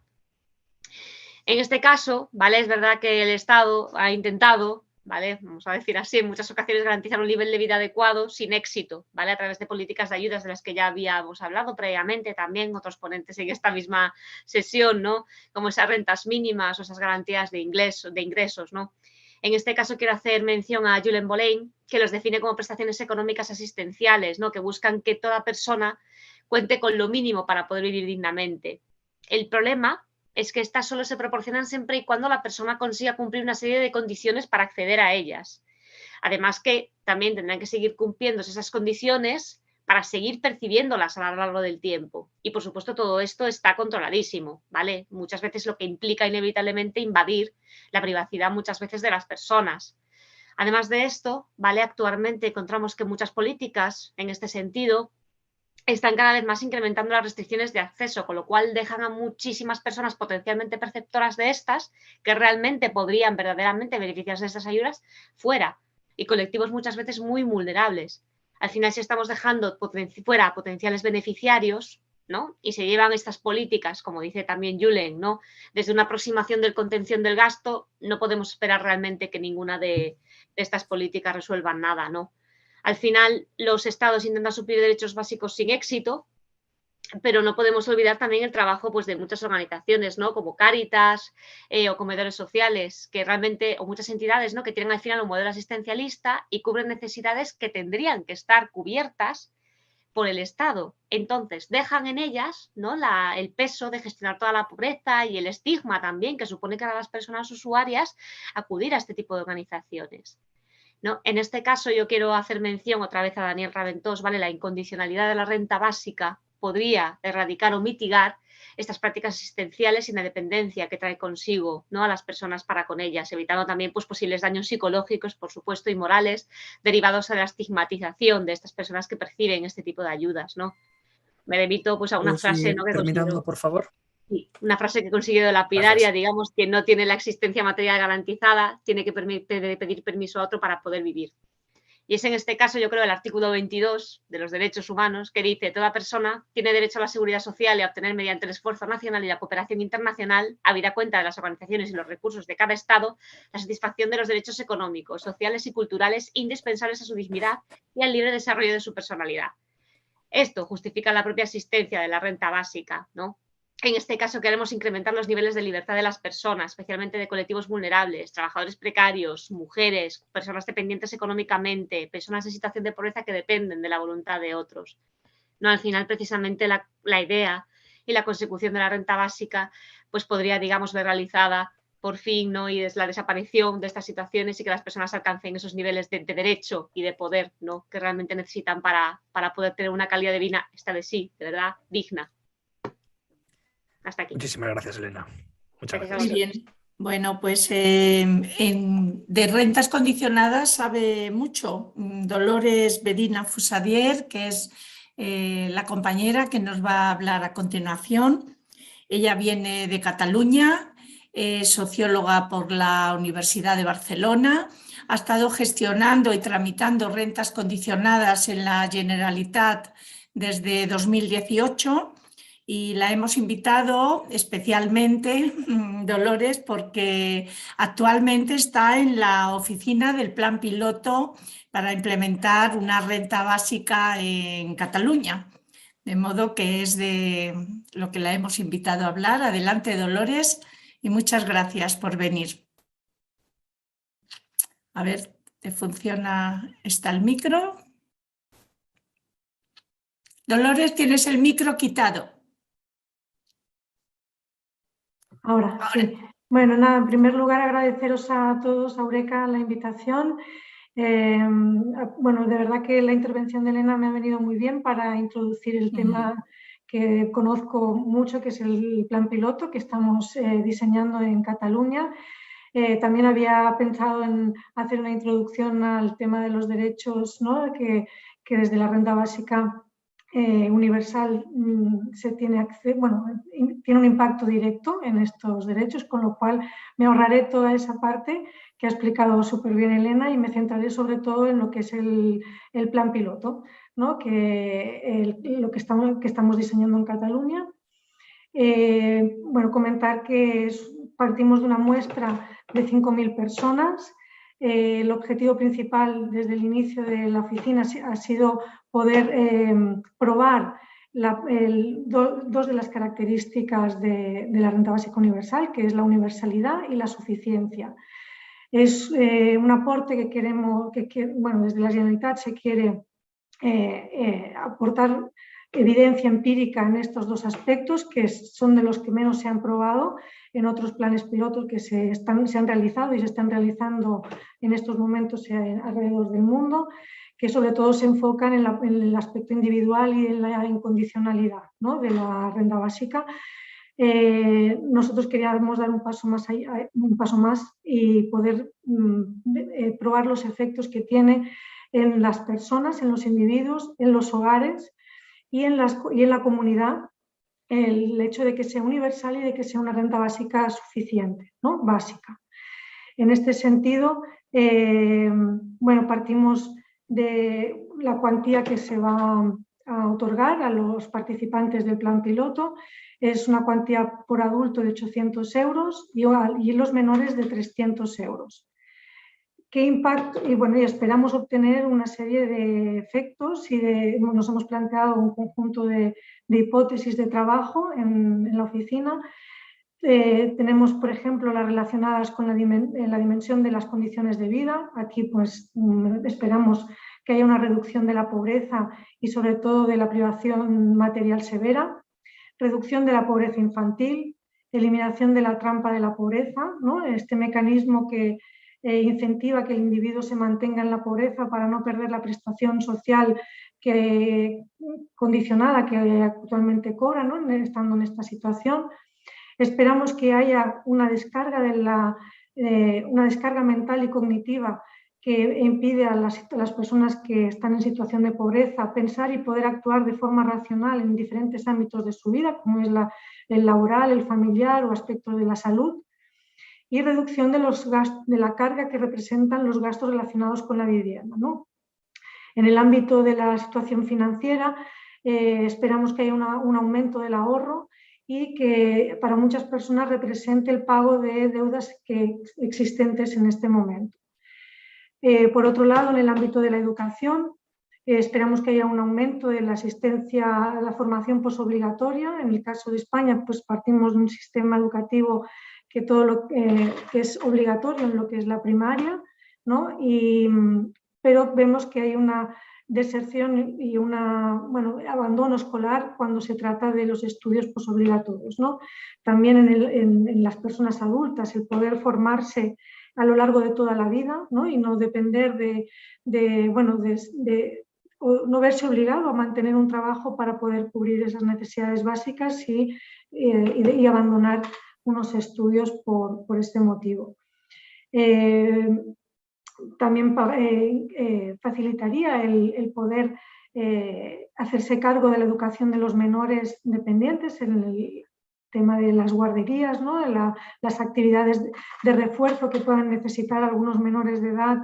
En este caso, ¿vale?, es verdad que el Estado ha intentado, ¿vale?, vamos a decir así, en muchas ocasiones garantizar un nivel de vida adecuado sin éxito, ¿vale?, a través de políticas de ayudas de las que ya habíamos hablado previamente también otros ponentes en esta misma sesión, ¿no?, como esas rentas mínimas o esas garantías de ingresos, ¿no? En este caso quiero hacer mención a Julen Boleyn, que los define como prestaciones económicas asistenciales, ¿no?, que buscan que toda persona cuente con lo mínimo para poder vivir dignamente. El problema es que estas solo se proporcionan siempre y cuando la persona consiga cumplir una serie de condiciones para acceder a ellas. Además que también tendrán que seguir cumpliéndose esas condiciones para seguir percibiéndolas a lo largo del tiempo. Y por supuesto todo esto está controladísimo, ¿vale? Muchas veces lo que implica inevitablemente invadir la privacidad muchas veces de las personas. Además de esto, ¿vale?, actualmente encontramos que muchas políticas en este sentido están cada vez más incrementando las restricciones de acceso, con lo cual dejan a muchísimas personas potencialmente perceptoras de estas, que realmente podrían verdaderamente beneficiarse de estas ayudas, fuera, y colectivos muchas veces muy vulnerables. Al final, si estamos dejando fuera a potenciales beneficiarios, ¿no?, y se llevan estas políticas, como dice también Julen, ¿no?, desde una aproximación del contención del gasto, no podemos esperar realmente que ninguna de estas políticas resuelvan nada, ¿no? Al final, los estados intentan suplir derechos básicos sin éxito, pero no podemos olvidar también el trabajo pues, de muchas organizaciones, ¿no?, como Cáritas o comedores sociales, que realmente, o muchas entidades, ¿no?, que tienen al final un modelo asistencialista y cubren necesidades que tendrían que estar cubiertas por el Estado. Entonces, dejan en ellas, ¿no?, el peso de gestionar toda la pobreza y el estigma también que supone que a las personas usuarias acudir a este tipo de organizaciones, ¿no? En este caso yo quiero hacer mención otra vez a Daniel Raventós, ¿vale? La incondicionalidad de la renta básica podría erradicar o mitigar estas prácticas asistenciales sin la dependencia que trae consigo, ¿no?, a las personas para con ellas, evitando también pues, posibles daños psicológicos, por supuesto, y morales derivados de la estigmatización de estas personas que perciben este tipo de ayudas, ¿no? Me remito pues, a una frase, ¿no?, que terminando, por favor. Sí, una frase que he conseguido de lapidaria, digamos, que no tiene la existencia material garantizada, tiene que pedir permiso a otro para poder vivir. Y es en este caso, yo creo, el artículo 22 de los derechos humanos, que dice: toda persona tiene derecho a la seguridad social y a obtener mediante el esfuerzo nacional y la cooperación internacional, habida cuenta de las organizaciones y los recursos de cada Estado, la satisfacción de los derechos económicos, sociales y culturales indispensables a su dignidad y al libre desarrollo de su personalidad. Esto justifica la propia existencia de la renta básica, ¿no? En este caso queremos incrementar los niveles de libertad de las personas, especialmente de colectivos vulnerables, trabajadores precarios, mujeres, personas dependientes económicamente, personas en situación de pobreza que dependen de la voluntad de otros. No, al final, precisamente la idea y la consecución de la renta básica pues podría, digamos, ver realizada por fin, ¿no?, y es la desaparición de estas situaciones y que las personas alcancen esos niveles de derecho y de poder, ¿no?, que realmente necesitan para poder tener una calidad de vida, esta de sí, de verdad, digna. Hasta aquí. Muchísimas gracias, Elena. Muchas gracias. Muy bien. Bueno, pues de rentas condicionadas sabe mucho Dolores Bedina Fusadier, que es la compañera que nos va a hablar a continuación. Ella viene de Cataluña, es socióloga por la Universidad de Barcelona, ha estado gestionando y tramitando rentas condicionadas en la Generalitat desde 2018 Y la hemos invitado especialmente, Dolores, porque actualmente está en la oficina del plan piloto para implementar una renta básica en Cataluña. De modo que es de lo que la hemos invitado a hablar. Adelante, Dolores, y muchas gracias por venir. A ver, ¿te funciona? ¿Está el micro? Dolores, tienes el micro quitado. Ahora, sí. Bueno, nada, en primer lugar agradeceros a todos, a Eureka, la invitación. Bueno, de verdad que la intervención de Elena me ha venido muy bien para introducir el tema que conozco mucho, que es el plan piloto que estamos diseñando en Cataluña. También había pensado en hacer una introducción al tema de los derechos, ¿no? que desde la renta básica universal se tiene tiene un impacto directo en estos derechos, con lo cual me ahorraré toda esa parte que ha explicado súper bien Elena y me centraré sobre todo en lo que es el plan piloto, ¿no? Lo que estamos diseñando en Cataluña. Bueno, comentar que partimos de una muestra de 5.000 personas. El objetivo principal desde el inicio de la oficina ha sido poder probar dos de las características de la renta básica universal, que es la universalidad y la suficiencia. Es un aporte que queremos, bueno, desde la Generalitat se quiere aportar evidencia empírica en estos dos aspectos, que son de los que menos se han probado en otros planes pilotos que se han realizado y se están realizando en estos momentos alrededor del mundo, que sobre todo se enfocan en el aspecto individual y en la incondicionalidad, ¿no? de la renta básica. Nosotros queríamos dar un paso más y poder probar los efectos que tiene en las personas, en los individuos, en los hogares y en la comunidad, el hecho de que sea universal y de que sea una renta básica suficiente, ¿no? Básica. En este sentido, bueno, partimos de la cuantía que se va a otorgar a los participantes del plan piloto. Es una cuantía por adulto de 800 euros y en los menores de 300 euros. ¿Qué impacto? Y bueno, y esperamos obtener una serie de efectos y nos hemos planteado un conjunto de hipótesis de trabajo en la oficina. Tenemos, por ejemplo, las relacionadas con la dimensión de las condiciones de vida. Aquí pues esperamos que haya una reducción de la pobreza y sobre todo de la privación material severa, reducción de la pobreza infantil, eliminación de la trampa de la pobreza, ¿no? Este mecanismo que incentiva que el individuo se mantenga en la pobreza para no perder la prestación social condicionada que actualmente cobra, ¿no? Estando en esta situación. Esperamos que haya una descarga mental y cognitiva que impide a las personas que están en situación de pobreza pensar y poder actuar de forma racional en diferentes ámbitos de su vida, como es el laboral, el familiar o aspectos de la salud. Y reducción de la carga que representan los gastos relacionados con la vivienda, ¿no? En el ámbito de la situación financiera, esperamos que haya un aumento del ahorro y que para muchas personas represente el pago de deudas existentes en este momento. Por otro lado, en el ámbito de la educación, esperamos que haya un aumento de la asistencia a la formación posobligatoria. En el caso de España, pues partimos de un sistema educativo que todo lo que es obligatorio en lo que es la primaria, ¿no? Pero vemos que hay una deserción y abandono escolar cuando se trata de los estudios posobligatorios, ¿no? También en las personas adultas, el poder formarse a lo largo de toda la vida, ¿no? Y no depender o no verse obligado a mantener un trabajo para poder cubrir esas necesidades básicas y abandonar unos estudios por este motivo. También facilitaría el poder hacerse cargo de la educación de los menores dependientes en el tema de las guarderías, ¿no? Las actividades de refuerzo que puedan necesitar algunos menores de edad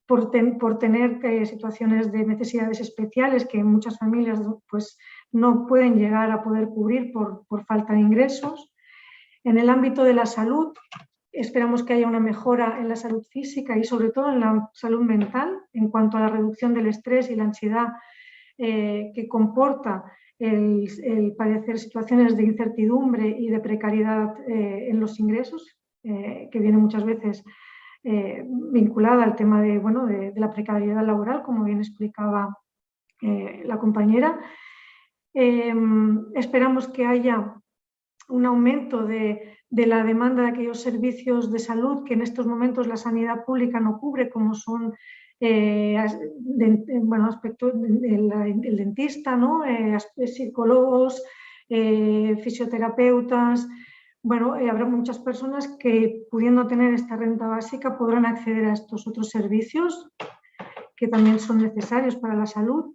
por tener situaciones de necesidades especiales que muchas familias pues, no pueden llegar a poder cubrir por falta de ingresos. En el ámbito de la salud, esperamos que haya una mejora en la salud física y sobre todo en la salud mental en cuanto a la reducción del estrés y la ansiedad que comporta el padecer situaciones de incertidumbre y de precariedad en los ingresos, que viene muchas veces vinculada al tema de la precariedad laboral, como bien explicaba la compañera. Esperamos que haya un aumento de la demanda de aquellos servicios de salud que en estos momentos la sanidad pública no cubre, como son aspectos el dentista, ¿no? Psicólogos, fisioterapeutas. Bueno, habrá muchas personas que, pudiendo tener esta renta básica, podrán acceder a estos otros servicios que también son necesarios para la salud.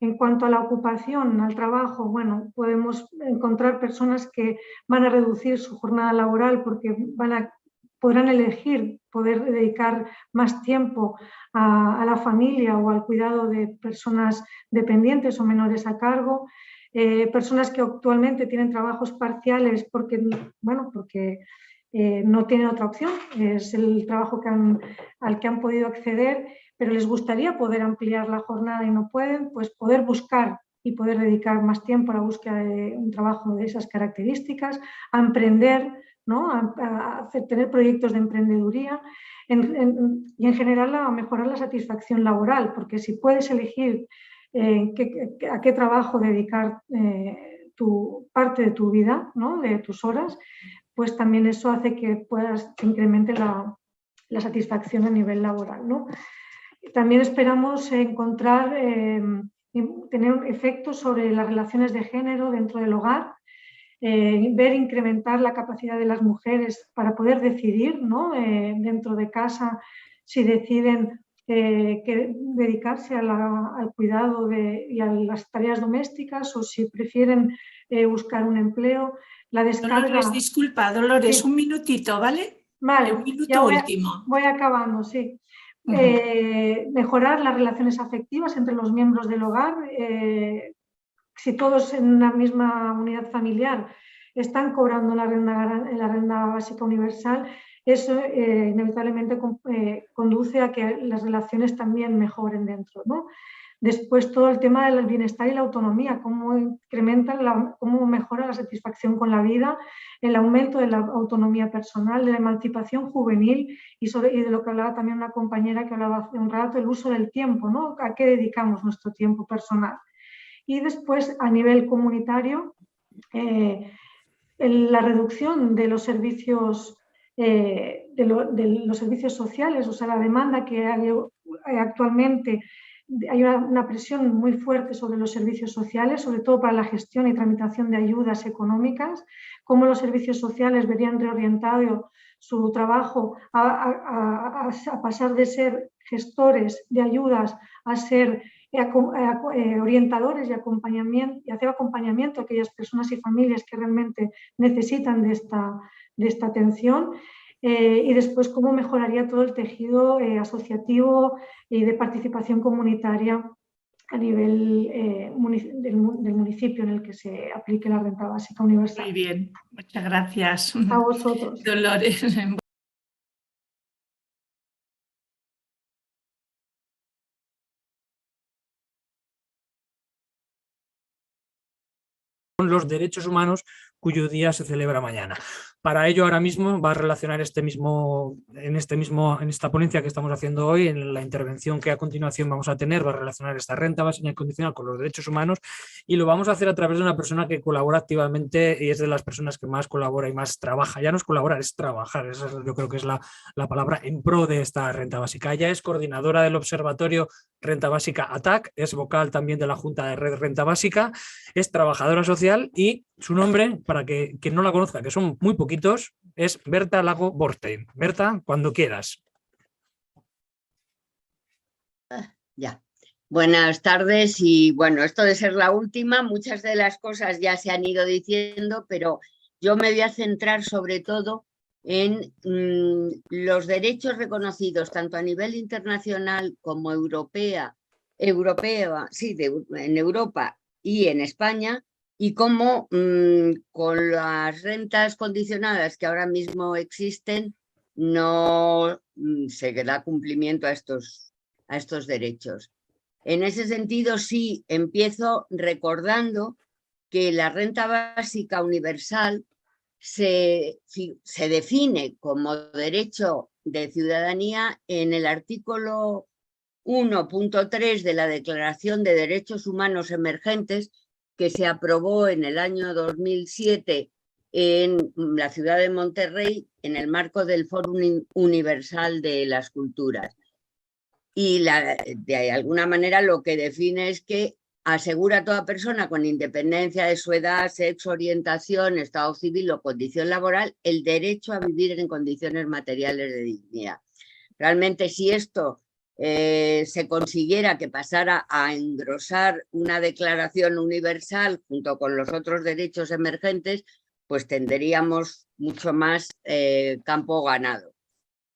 En cuanto a la ocupación, al trabajo, bueno, podemos encontrar personas que van a reducir su jornada laboral porque podrán elegir poder dedicar más tiempo a la familia o al cuidado de personas dependientes o menores a cargo. Personas que actualmente tienen trabajos parciales porque no tienen otra opción, es el trabajo al que han podido acceder, pero les gustaría poder ampliar la jornada y no pueden, pues poder buscar y poder dedicar más tiempo a la búsqueda de un trabajo de esas características, a emprender, ¿no? a tener proyectos de emprendeduría y en general a mejorar la satisfacción laboral, porque si puedes elegir a qué trabajo dedicar parte de tu vida, ¿no? De tus horas, pues también eso hace que se incremente la satisfacción a nivel laboral, ¿no? También esperamos encontrar, tener efectos sobre las relaciones de género dentro del hogar, ver incrementar la capacidad de las mujeres para poder decidir, ¿no? Dentro de casa, si deciden dedicarse al cuidado y a las tareas domésticas o si prefieren buscar un empleo. La descarga... Dolores, disculpa, Dolores, sí. Un minutito, ¿vale? Vale, un minuto último. Voy acabando, sí. Mejorar las relaciones afectivas entre los miembros del hogar. Si todos en una misma unidad familiar están cobrando la renta básica universal, eso inevitablemente conduce a que las relaciones también mejoren dentro, ¿no? Después todo el tema del bienestar y la autonomía, cómo cómo mejora la satisfacción con la vida, el aumento de la autonomía personal, de la emancipación juvenil y de lo que hablaba también una compañera que hablaba hace un rato, el uso del tiempo, ¿no? ¿A qué dedicamos nuestro tiempo personal? Y después, a nivel comunitario, la reducción de los servicios los servicios sociales, o sea, la demanda que hay actualmente. Hay una presión muy fuerte sobre los servicios sociales, sobre todo para la gestión y tramitación de ayudas económicas, cómo los servicios sociales verían reorientado su trabajo a pasar de ser gestores de ayudas a ser orientadores y hacer acompañamiento a aquellas personas y familias que realmente necesitan de esta atención. Y después cómo mejoraría todo el tejido asociativo y de participación comunitaria a nivel del municipio en el que se aplique la renta básica universal. Muy bien, muchas gracias. A vosotros. Dolores. Los derechos humanos cuyo día se celebra mañana. Para ello, ahora mismo va a relacionar en esta ponencia que estamos haciendo hoy, en la intervención que a continuación vamos a tener, va a relacionar esta renta básica incondicional con los derechos humanos y lo vamos a hacer a través de una persona que colabora activamente y es de las personas que más colabora y más trabaja. Ya no es colaborar, es trabajar. Esa yo creo que es la palabra en pro de esta renta básica. Ella es coordinadora del Observatorio Renta Básica ATAC, es vocal también de la Junta de Red Renta Básica, es trabajadora social y su nombre, para que quien no la conozca, que son muy poquitos, es Berta Lago Borstein. Berta, cuando quieras. Ya. Buenas tardes y bueno, esto de ser la última, muchas de las cosas ya se han ido diciendo, pero yo me voy a centrar sobre todo en los derechos reconocidos tanto a nivel internacional como en Europa y en España, y cómo con las rentas condicionadas que ahora mismo existen no se da cumplimiento a estos derechos. En ese sentido, sí, empiezo recordando que la renta básica universal se define como derecho de ciudadanía en el artículo 1.3 de la Declaración de Derechos Humanos Emergentes, que se aprobó en el año 2007 en la ciudad de Monterrey en el marco del Fórum Universal de las Culturas. Y de alguna manera lo que define es que asegura a toda persona con independencia de su edad, sexo, orientación, estado civil o condición laboral el derecho a vivir en condiciones materiales de dignidad. Realmente, si esto se consiguiera que pasara a engrosar una declaración universal junto con los otros derechos emergentes, pues tendríamos mucho más campo ganado.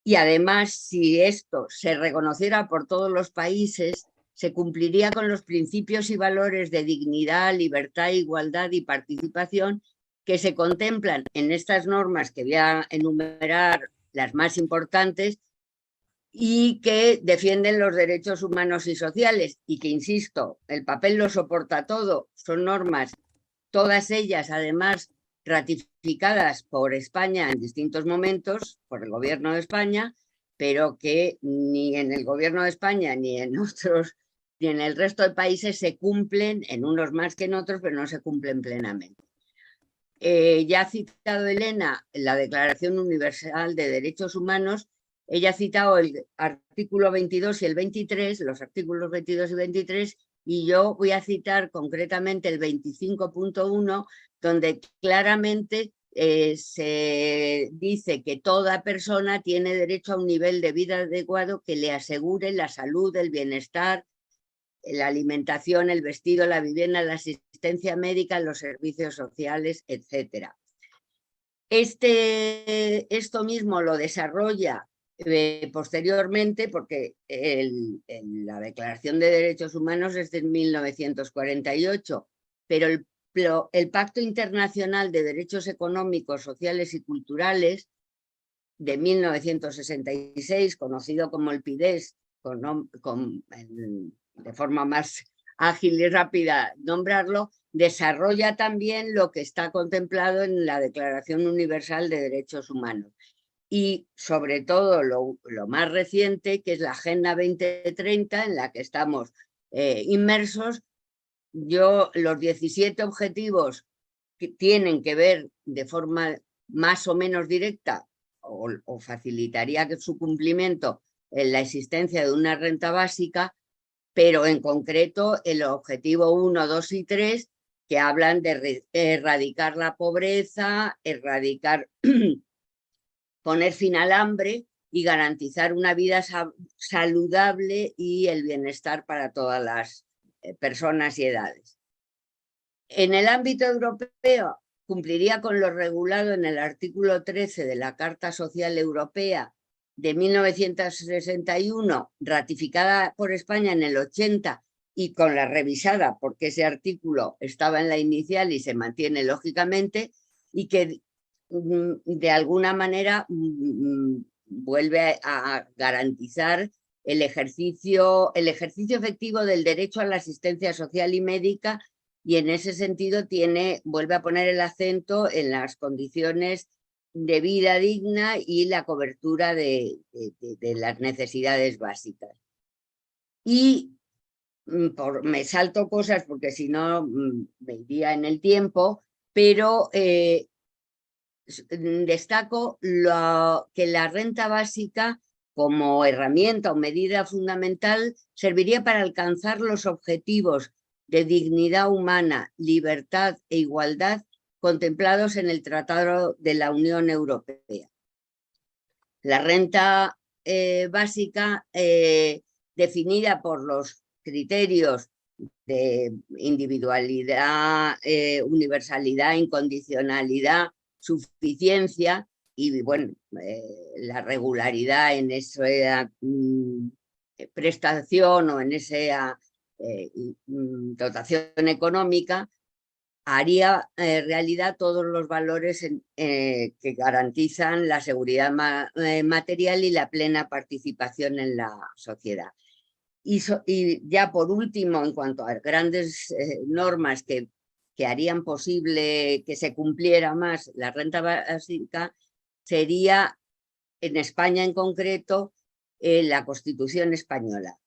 Y además, si esto se reconociera por todos los países, se cumpliría con los principios y valores de dignidad, libertad, igualdad y participación que se contemplan en estas normas, que voy a enumerar las más importantes, y que defienden los derechos humanos y sociales, y que, insisto, el papel lo soporta todo. Son normas, todas ellas además ratificadas por España en distintos momentos, por el gobierno de España, pero que ni en el gobierno de España ni en otros, ni en el resto de países se cumplen, en unos más que en otros, pero no se cumplen plenamente. Ya ha citado Elena la Declaración Universal de Derechos Humanos. Ella ha citado el artículo 22 y el 23, los artículos 22 y 23, y yo voy a citar concretamente el 25.1, donde claramente se dice que toda persona tiene derecho a un nivel de vida adecuado que le asegure la salud, el bienestar, la alimentación, el vestido, la vivienda, la asistencia médica, los servicios sociales, etc. Esto mismo lo desarrolla posteriormente, porque la Declaración de Derechos Humanos es de 1948, pero el Pacto Internacional de Derechos Económicos, Sociales y Culturales de 1966, conocido como el PIDES, de forma más ágil y rápida nombrarlo, desarrolla también lo que está contemplado en la Declaración Universal de Derechos Humanos. Y sobre todo lo más reciente, que es la Agenda 2030, en la que estamos inmersos. Los 17 objetivos que tienen que ver de forma más o menos directa o facilitaría que su cumplimiento en la existencia de una renta básica, pero en concreto el objetivo 1, 2 y 3, que hablan de erradicar la pobreza, poner fin al hambre y garantizar una vida saludable y el bienestar para todas las personas y edades. En el ámbito europeo, cumpliría con lo regulado en el artículo 13 de la Carta Social Europea de 1961, ratificada por España en el 80 y con la revisada, porque ese artículo estaba en la inicial y se mantiene lógicamente, y que de alguna manera vuelve a garantizar el ejercicio efectivo del derecho a la asistencia social y médica, y en ese sentido vuelve a poner el acento en las condiciones de vida digna y la cobertura de las necesidades básicas. Y me salto cosas porque si no me iría en el tiempo, pero destaco que la renta básica como herramienta o medida fundamental serviría para alcanzar los objetivos de dignidad humana, libertad e igualdad contemplados en el Tratado de la Unión Europea. La renta básica, definida por los criterios de individualidad, universalidad, incondicionalidad, suficiencia y bueno, la regularidad en esa prestación o en esa dotación económica, haría realidad todos los valores que garantizan la seguridad material y la plena participación en la sociedad. Y ya por último, en cuanto a grandes normas que harían posible que se cumpliera más la renta básica, sería en España en concreto la Constitución española.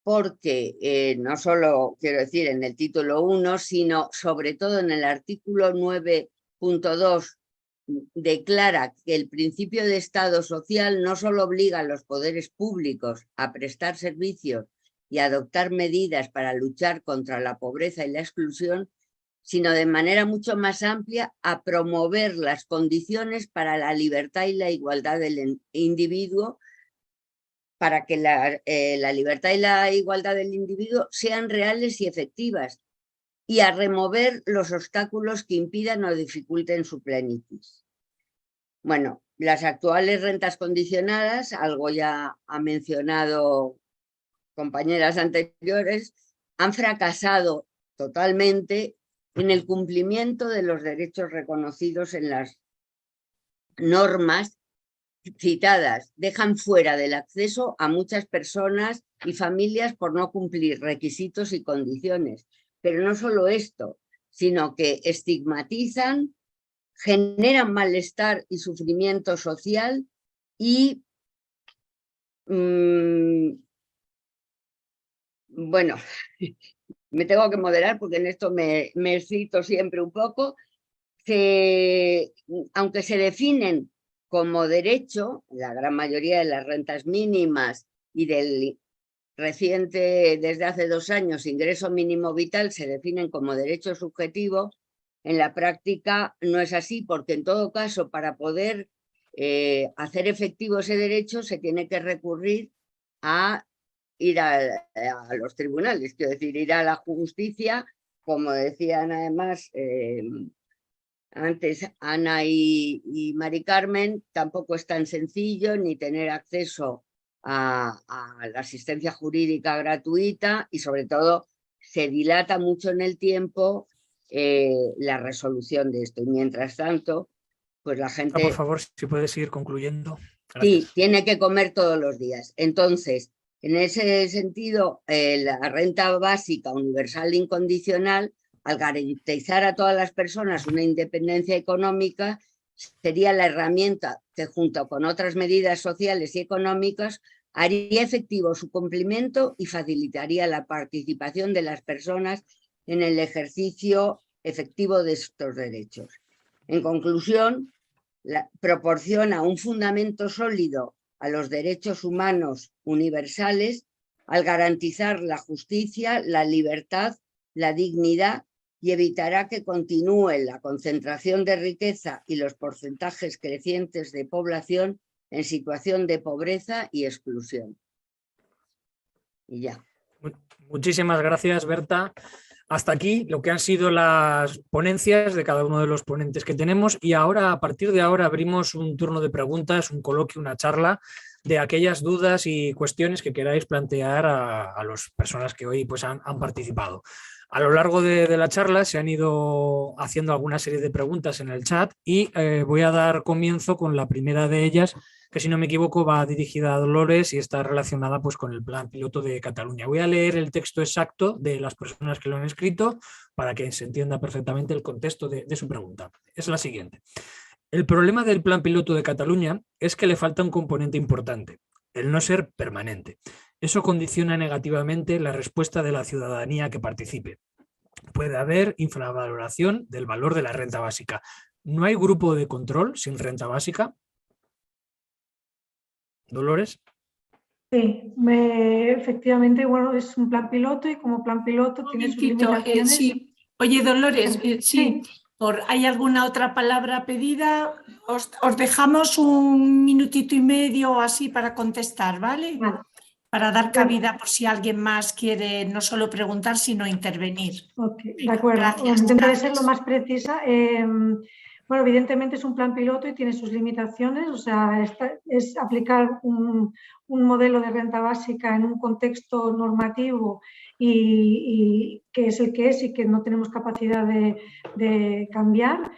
Porque no solo, quiero decir, en el título 1, sino sobre todo en el artículo 9.2 declara que el principio de Estado social no solo obliga a los poderes públicos a prestar servicios y adoptar medidas para luchar contra la pobreza y la exclusión, sino de manera mucho más amplia a promover las condiciones para la libertad y la igualdad del individuo, para que la libertad y la igualdad del individuo sean reales y efectivas, y a remover los obstáculos que impidan o dificulten su plenitud. Bueno, las actuales rentas condicionadas, algo ya ha mencionado compañeras anteriores, han fracasado totalmente en el cumplimiento de los derechos reconocidos en las normas citadas. Dejan fuera del acceso a muchas personas y familias por no cumplir requisitos y condiciones. Pero no solo esto, sino que estigmatizan, generan malestar y sufrimiento social y, bueno, me tengo que moderar porque en esto me excito siempre un poco. Aunque se definen como derecho, la gran mayoría de las rentas mínimas y del reciente, desde hace 2 años, ingreso mínimo vital se definen como derecho subjetivo, en la práctica no es así, porque en todo caso, para poder hacer efectivo ese derecho, se tiene que recurrir a ir a los tribunales, quiero decir, ir a la justicia, como decían además antes Ana y Mari Carmen, tampoco es tan sencillo ni tener acceso a la asistencia jurídica gratuita, y sobre todo se dilata mucho en el tiempo la resolución de esto. Y mientras tanto, pues la gente... Por favor, si puedes seguir concluyendo. Gracias. Sí, tiene que comer todos los días. Entonces, en ese sentido, la renta básica universal e incondicional, al garantizar a todas las personas una independencia económica, sería la herramienta que, junto con otras medidas sociales y económicas, haría efectivo su cumplimiento y facilitaría la participación de las personas en el ejercicio efectivo de estos derechos. En conclusión, proporciona un fundamento sólido a los derechos humanos universales al garantizar la justicia, la libertad, la dignidad, y evitará que continúe la concentración de riqueza y los porcentajes crecientes de población en situación de pobreza y exclusión. Y ya. Muchísimas gracias, Berta. Hasta aquí lo que han sido las ponencias de cada uno de los ponentes que tenemos, y ahora, a partir de ahora, abrimos un turno de preguntas, un coloquio, una charla de aquellas dudas y cuestiones que queráis plantear a las personas que hoy pues, han participado. A lo largo de la charla se han ido haciendo alguna serie de preguntas en el chat y voy a dar comienzo con la primera de ellas, que si no me equivoco va dirigida a Dolores y está relacionada pues, con el plan piloto de Cataluña. Voy a leer el texto exacto de las personas que lo han escrito para que se entienda perfectamente el contexto de su pregunta. Es la siguiente. El problema del plan piloto de Cataluña es que le falta un componente importante, el no ser permanente. Eso condiciona negativamente la respuesta de la ciudadanía que participe. Puede haber infravaloración del valor de la renta básica. ¿No hay grupo de control sin renta básica? Dolores. Sí, efectivamente, bueno, es un plan piloto y como plan piloto tiene sus limitaciones. Sí. Oye, Dolores, sí. ¿Hay alguna otra palabra pedida? Os dejamos un minutito y medio así para contestar, ¿vale? Vale. Para dar cabida por si alguien más quiere no solo preguntar, sino intervenir. Ok, de acuerdo. Intentaré ser lo más precisa. Bueno, evidentemente es un plan piloto y tiene sus limitaciones, o sea, es aplicar un modelo de renta básica en un contexto normativo y que es el que es y que no tenemos capacidad de cambiar.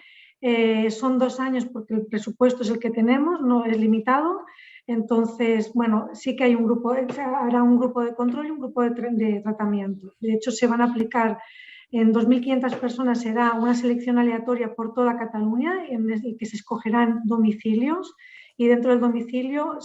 Son 2 años porque el presupuesto es el que tenemos, no es limitado. Entonces, bueno, sí que hay un grupo, habrá un grupo de control y un grupo de tratamiento. De hecho, se van a aplicar en 2.500 personas, será una selección aleatoria por toda Cataluña en el que se escogerán domicilios y dentro del domicilio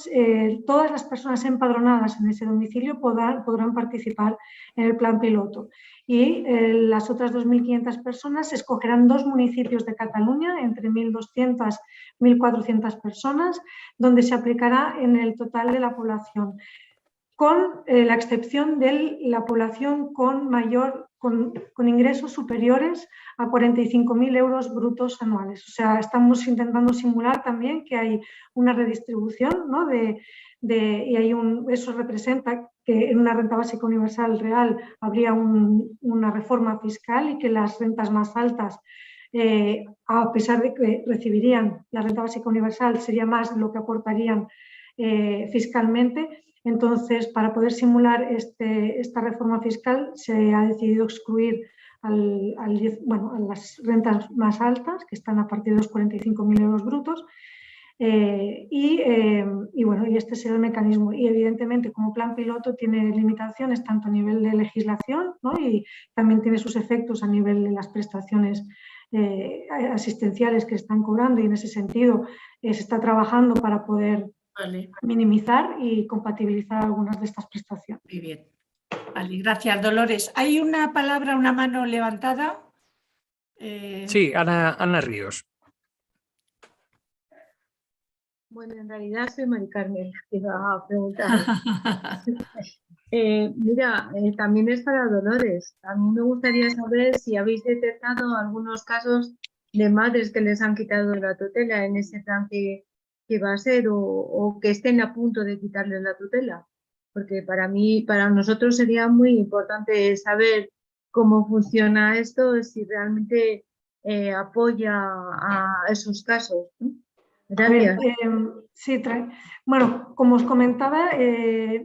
todas las personas empadronadas en ese domicilio podrán participar en el plan piloto. Y las otras 2.500 personas se escogerán 2 municipios de Cataluña, entre 1.200 y 1.400 personas, donde se aplicará en el total de la población, con la excepción de la población con ingresos superiores a 45.000 euros brutos anuales. O sea, estamos intentando simular también que hay una redistribución, ¿no? Eso representa que en una renta básica universal real habría una reforma fiscal y que las rentas más altas, a pesar de que recibirían la renta básica universal, sería más lo que aportarían fiscalmente. Entonces, para poder simular esta reforma fiscal, se ha decidido excluir a las rentas más altas, que están a partir de los 45.000 euros brutos, y este será el mecanismo. Y evidentemente, como plan piloto, tiene limitaciones tanto a nivel de legislación, ¿no? Y también tiene sus efectos a nivel de las prestaciones asistenciales que están cobrando, y en ese sentido se está trabajando para poder minimizar y compatibilizar algunas de estas prestaciones. Muy bien. Vale, gracias, Dolores. ¿Hay una palabra, una mano levantada? Sí, Ana Ríos. Bueno, en realidad soy Mari Carmen, que iba a preguntar. Mira, también es para Dolores. A mí me gustaría saber si habéis detectado algunos casos de madres que les han quitado la tutela en ese plan que va a ser, o que estén a punto de quitarles la tutela. Porque para nosotros sería muy importante saber cómo funciona esto, si realmente apoya a esos casos, ¿no? Gracias. Bueno, como os comentaba,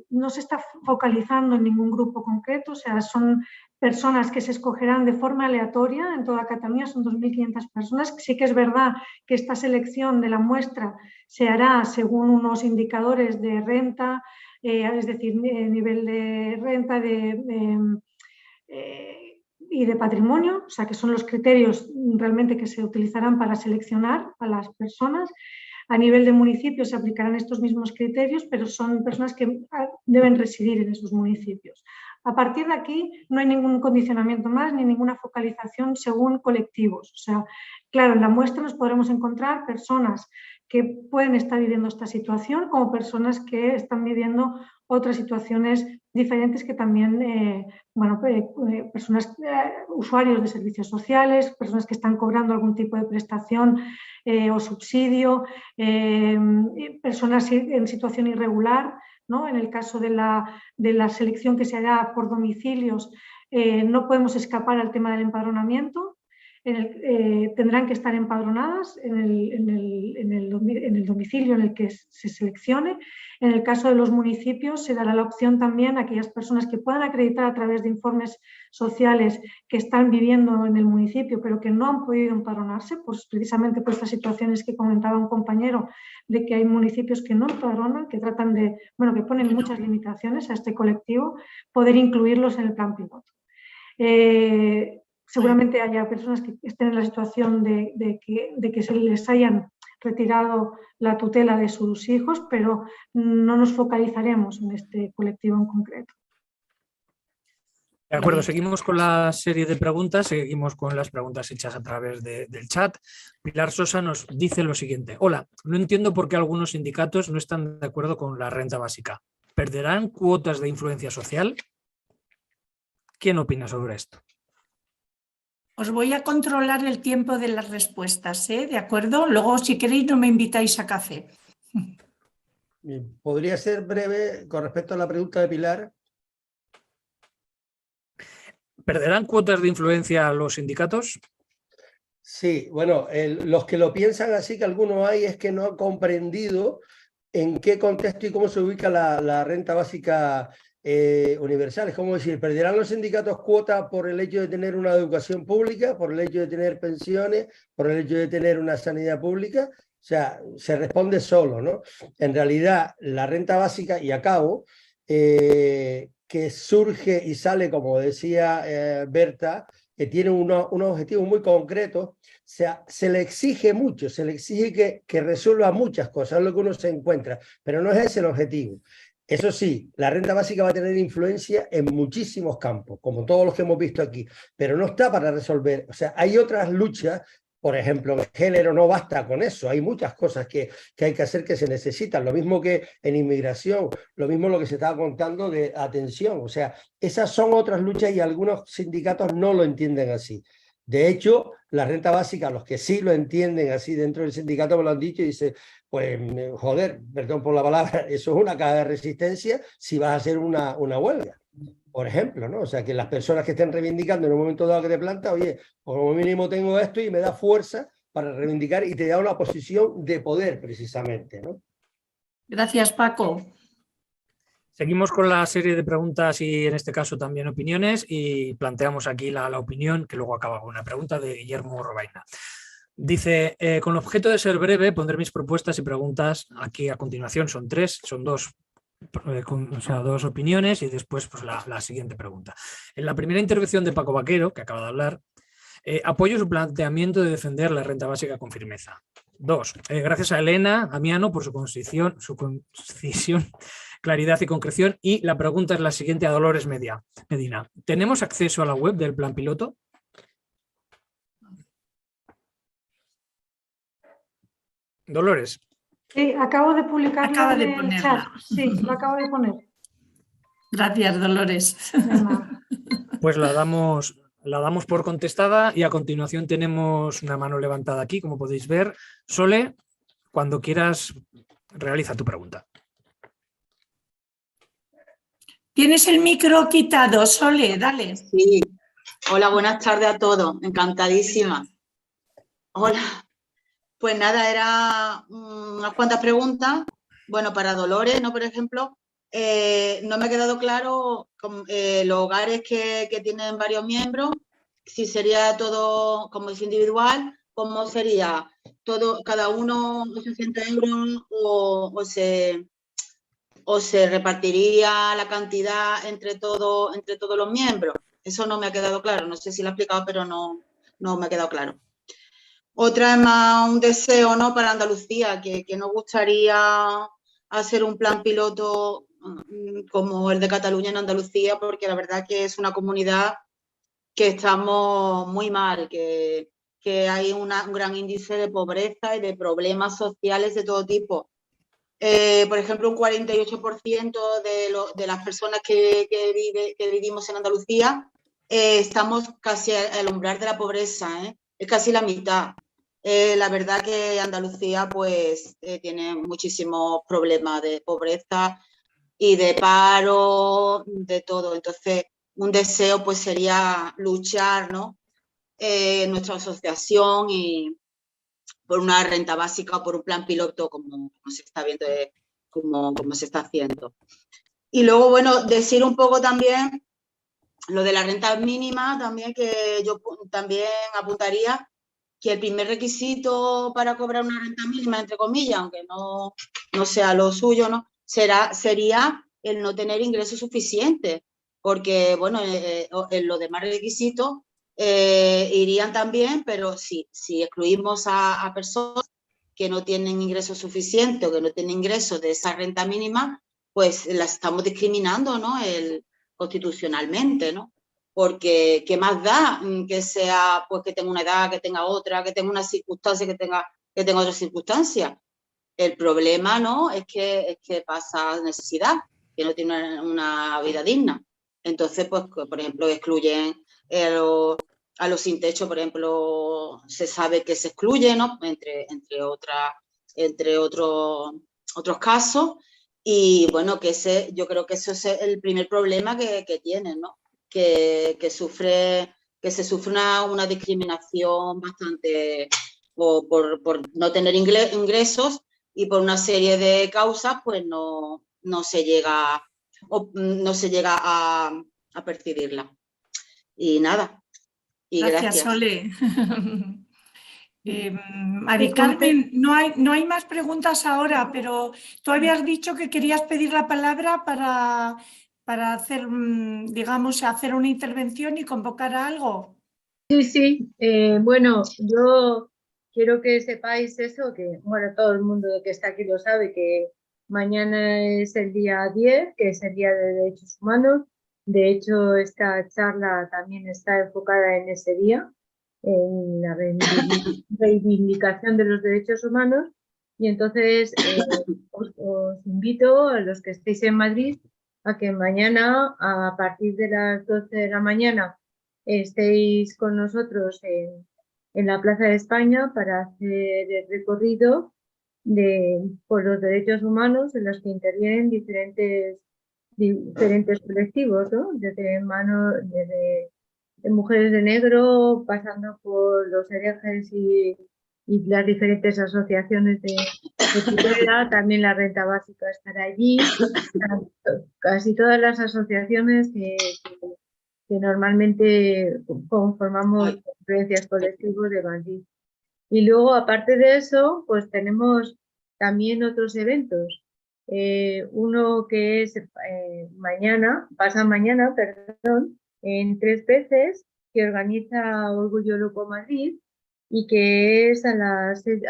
no se está focalizando en ningún grupo concreto, o sea, son personas que se escogerán de forma aleatoria en toda Cataluña, son 2.500 personas. Sí que es verdad que esta selección de la muestra se hará según unos indicadores de renta, es decir, nivel de renta y de patrimonio, o sea, que son los criterios realmente que se utilizarán para seleccionar a las personas. A nivel de municipios se aplicarán estos mismos criterios, pero son personas que deben residir en esos municipios. A partir de aquí no hay ningún condicionamiento más ni ninguna focalización según colectivos. O sea, claro, en la muestra nos podremos encontrar personas que pueden estar viviendo esta situación como personas que están viviendo otras situaciones diferentes que también, personas, usuarios de servicios sociales, personas que están cobrando algún tipo de prestación o subsidio, personas en situación irregular, ¿no? En el caso de la selección que se hará por domicilios, no podemos escapar al tema del empadronamiento. Tendrán que estar empadronadas en el domicilio en el que se seleccione. En el caso de los municipios se dará la opción también a aquellas personas que puedan acreditar a través de informes sociales que están viviendo en el municipio pero que no han podido empadronarse, pues precisamente por estas situaciones que comentaba un compañero, de que hay municipios que no empadronan, que tratan de, que ponen muchas limitaciones a este colectivo, poder incluirlos en el plan piloto. Seguramente haya personas que estén en la situación de que se les hayan retirado la tutela de sus hijos, pero no nos focalizaremos en este colectivo en concreto. De acuerdo, seguimos con la serie de preguntas, seguimos con las preguntas hechas a través del chat. Pilar Sosa nos dice lo siguiente: hola, no entiendo por qué algunos sindicatos no están de acuerdo con la renta básica. ¿Perderán cuotas de influencia social? ¿Quién opina sobre esto? Os voy a controlar el tiempo de las respuestas, ¿de acuerdo? Luego, si queréis, no me invitáis a café. ¿Podría ser breve con respecto a la pregunta de Pilar? ¿Perderán cuotas de influencia los sindicatos? Sí, bueno, los que lo piensan así, que algunos hay, es que no han comprendido en qué contexto y cómo se ubica la renta básica universal. Es como decir, ¿perderán los sindicatos cuotas por el hecho de tener una educación pública, por el hecho de tener pensiones, por el hecho de tener una sanidad pública? O sea, se responde solo, ¿no? En realidad, la renta básica, y acabo, que surge y sale, como decía Berta, que tiene unos objetivos muy concretos, se le exige mucho, se le exige que resuelva muchas cosas, es lo que uno se encuentra, pero no es ese el objetivo. Eso sí, la renta básica va a tener influencia en muchísimos campos, como todos los que hemos visto aquí, pero no está para resolver. O sea, hay otras luchas, por ejemplo, el género no basta con eso, hay muchas cosas que hay que hacer que se necesitan, lo mismo que en inmigración, lo mismo lo que se estaba contando de atención. O sea, esas son otras luchas y algunos sindicatos no lo entienden así. De hecho, la renta básica, los que sí lo entienden así dentro del sindicato me lo han dicho y dicen, pues joder, perdón por la palabra, eso es una caja de resistencia si vas a hacer una huelga, por ejemplo, ¿no? O sea, que las personas que estén reivindicando en un momento dado que te planta, oye, como mínimo tengo esto y me da fuerza para reivindicar y te da una posición de poder precisamente, ¿no? Gracias, Paco. Seguimos con la serie de preguntas y en este caso también opiniones y planteamos aquí la opinión que luego acaba con una pregunta de Guillermo Robaina. Dice, con objeto de ser breve, pondré mis propuestas y preguntas aquí a continuación. Son dos opiniones y después pues, la siguiente pregunta. En la primera intervención de Paco Vaquero, que acaba de hablar, apoyo su planteamiento de defender la renta básica con firmeza. 2. Gracias a Elena Amiano por su concisión, claridad y concreción. Y la pregunta es la siguiente a Dolores Medina. ¿Tenemos acceso a la web del plan piloto? Dolores. Sí, acabo de publicarlo. Acaba de en el chat. Sí, lo acabo de poner. Gracias, Dolores. Pues la damos por contestada y a continuación tenemos una mano levantada aquí, como podéis ver. Sole, cuando quieras, realiza tu pregunta. Tienes el micro quitado, Sole, dale. Sí. Hola, buenas tardes a todos. Encantadísima. Hola. Pues nada, era unas cuantas preguntas. Bueno, para Dolores, ¿no? Por ejemplo, no me ha quedado claro los hogares que tienen varios miembros, si sería todo como es individual, cómo sería todo, cada uno 800 euros o se repartiría la cantidad entre todos los miembros. Eso no me ha quedado claro. No sé si lo he explicado, pero no me ha quedado claro. Otra es más un deseo, ¿no? Para Andalucía, que nos gustaría hacer un plan piloto como el de Cataluña en Andalucía, porque la verdad que es una comunidad que estamos muy mal, que hay un gran índice de pobreza y de problemas sociales de todo tipo. Por ejemplo, un 48% de las personas que vivimos en Andalucía estamos casi al umbral de la pobreza, ¿eh? Es casi la mitad. La verdad que Andalucía pues tiene muchísimos problemas de pobreza y de paro, de todo. Entonces, un deseo pues sería luchar, ¿no? Nuestra asociación y por una renta básica o por un plan piloto como se está viendo, como se está haciendo. Y luego, bueno, decir un poco también lo de la renta mínima, también que yo también apuntaría que el primer requisito para cobrar una renta mínima, entre comillas, aunque no sea lo suyo, ¿no? Sería el no tener ingresos suficientes, porque, bueno, en los demás requisitos irían también, pero si excluimos a personas que no tienen ingresos suficientes o que no tienen ingresos de esa renta mínima, pues las estamos discriminando, ¿no? Constitucionalmente, ¿no? Porque ¿qué más da que sea, pues que tenga una edad, que tenga otra, que tenga una circunstancia, que tenga otra circunstancia? El problema, ¿no? Es que pasa necesidad, que no tiene una vida digna. Entonces, pues, por ejemplo, excluyen a los sin techo, por ejemplo, se sabe que se excluye, ¿no? Entre otros casos. Y bueno, yo creo que eso es el primer problema que tienen, ¿no? Que sufre que se sufre una discriminación bastante por no tener ingresos, y por una serie de causas pues no se llega a percibirla. Y nada. Y gracias. Ole. Mari Carmen, no hay más preguntas ahora, pero tú habías dicho que querías pedir la palabra para hacer, digamos, hacer una intervención y convocar a algo. Sí, bueno, yo quiero que sepáis eso, que bueno, todo el mundo que está aquí lo sabe, que mañana es el día 10, que es el Día de Derechos Humanos. De hecho, esta charla también está enfocada en ese día, en la reivindicación de los derechos humanos. Y entonces os invito a los que estéis en Madrid a que mañana, a partir de las 12 de la mañana, estéis con nosotros en la Plaza de España para hacer el recorrido por los derechos humanos, en los que intervienen diferentes colectivos, ¿no? Desde mujeres de negro, pasando por los herejes y las diferentes asociaciones de tutela. También la renta básica estará allí, casi todas las asociaciones que normalmente conformamos conferencias colectivas de Madrid. Y luego, aparte de eso, pues tenemos también otros eventos. Uno que es pasa mañana, en 3 veces, que organiza Orgullo Loco Madrid, y que es a las 6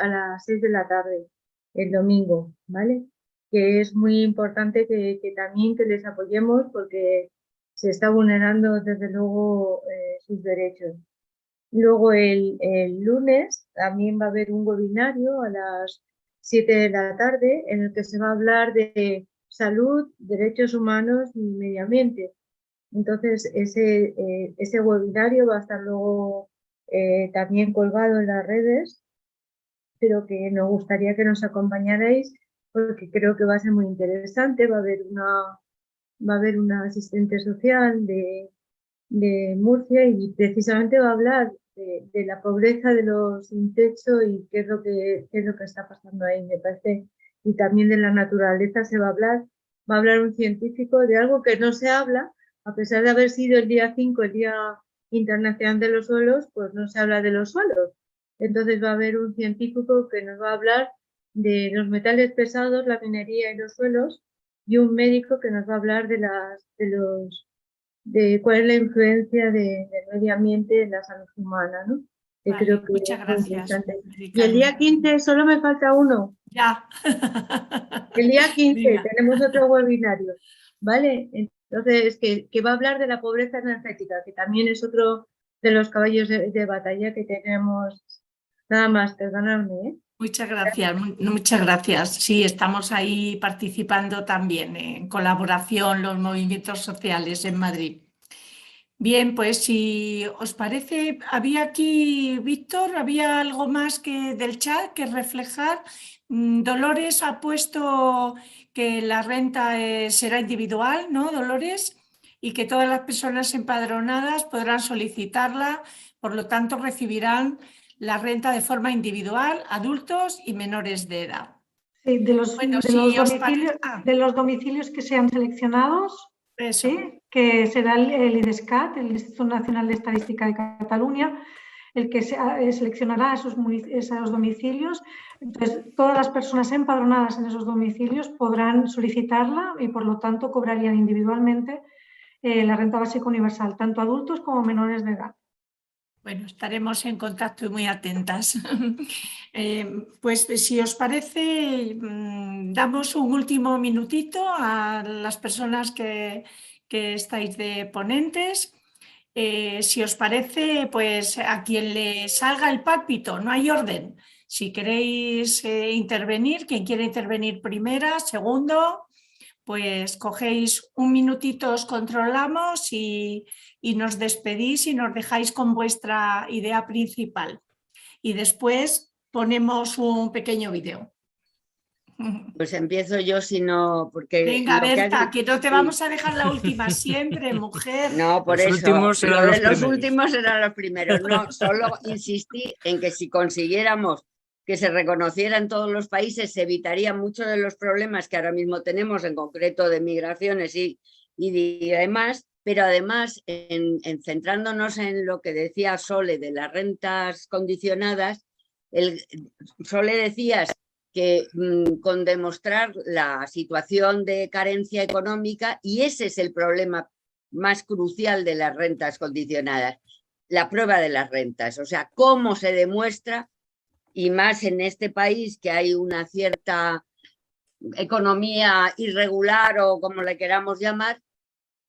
de la tarde, el domingo, ¿vale? Que es muy importante que también que les apoyemos, porque se está vulnerando desde luego sus derechos. Luego el lunes también va a haber un webinario a las 7 de la tarde, en el que se va a hablar de salud, derechos humanos y medio ambiente. Entonces ese webinario va a estar luego también colgado en las redes, pero que nos gustaría que nos acompañarais, porque creo que va a ser muy interesante. Va a haber una asistente social de Murcia, y precisamente va a hablar de la pobreza de los sin techo y qué es lo que está pasando ahí, me parece. Y también de la naturaleza va a hablar un científico de algo que no se habla, a pesar de haber sido el día 5, el Día Internacional de los Suelos, pues no se habla de los suelos. Entonces va a haber un científico que nos va a hablar de los metales pesados, la minería y los suelos, y un médico que nos va a hablar de cuál es la influencia del medio ambiente en la salud humana, ¿no? Que vale, creo que muchas gracias. Y el día 15, solo me falta uno. Ya. El día 15 Venga. tenemos otro webinario, ¿vale? Entonces, que va a hablar de la pobreza energética, que también es otro de los caballos de batalla que tenemos. Nada más, perdonadme, ¿eh? Muchas gracias, muchas gracias. Sí, estamos ahí participando también en colaboración los movimientos sociales en Madrid. Bien, pues si os parece, había aquí, Víctor, había algo más del chat que reflejar. Dolores ha puesto que la renta será individual, ¿no, Dolores? Y que todas las personas empadronadas podrán solicitarla, por lo tanto recibirán la renta de forma individual, adultos y menores de edad. Sí, de los domicilios que sean seleccionados, ¿sí? Que será el IDESCAT, el Instituto Nacional de Estadística de Cataluña, el que seleccionará esos domicilios. Entonces, todas las personas empadronadas en esos domicilios podrán solicitarla y, por lo tanto, cobrarían individualmente la renta básica universal, tanto adultos como menores de edad. Bueno, estaremos en contacto y muy atentas. Pues si os parece, damos un último minutito a las personas que estáis de ponentes. Si os parece, pues a quien le salga el pálpito, no hay orden. Si queréis intervenir, quien quiere intervenir primera, segundo, pues cogéis un minutito, os controlamos y nos despedís y nos dejáis con vuestra idea principal. Y después ponemos un pequeño vídeo. Pues empiezo yo, si no, porque... Venga, lo que Berta, has- que no te sí. vamos a dejar la última siempre, mujer. No, por Los eso, últimos serán lo de los los primeros. últimos eran los primeros. No, solo insistí en que si consiguiéramos que se reconociera en todos los países, se evitaría muchos de los problemas que ahora mismo tenemos, en concreto de migraciones y demás, pero además, centrándonos en lo que decía Sole de las rentas condicionadas, Sole decías que con demostrar la situación de carencia económica, y ese es el problema más crucial de las rentas condicionadas, la prueba de las rentas, o sea, cómo se demuestra, y más en este país que hay una cierta economía irregular o como le queramos llamar,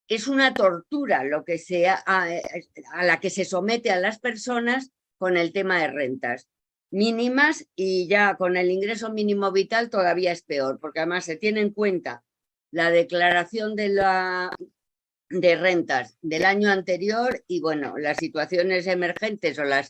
es una tortura lo que a la que se somete a las personas con el tema de rentas mínimas, y ya con el ingreso mínimo vital todavía es peor, porque además se tiene en cuenta la declaración de rentas del año anterior y bueno, las situaciones emergentes ha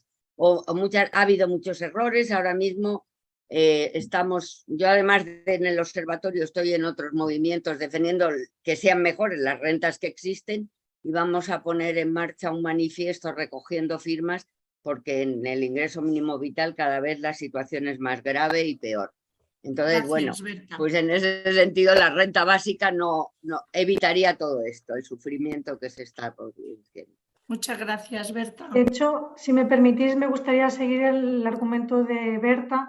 habido muchos errores. Ahora mismo yo además en el observatorio estoy en otros movimientos defendiendo que sean mejores las rentas que existen, y vamos a poner en marcha un manifiesto recogiendo firmas, porque en el ingreso mínimo vital cada vez la situación es más grave y peor. Entonces, Gracias, bueno, Berta. pues en ese sentido la renta básica no evitaría todo esto, el sufrimiento que se está produciendo. Muchas gracias, Berta. De hecho, si me permitís, me gustaría seguir el argumento de Berta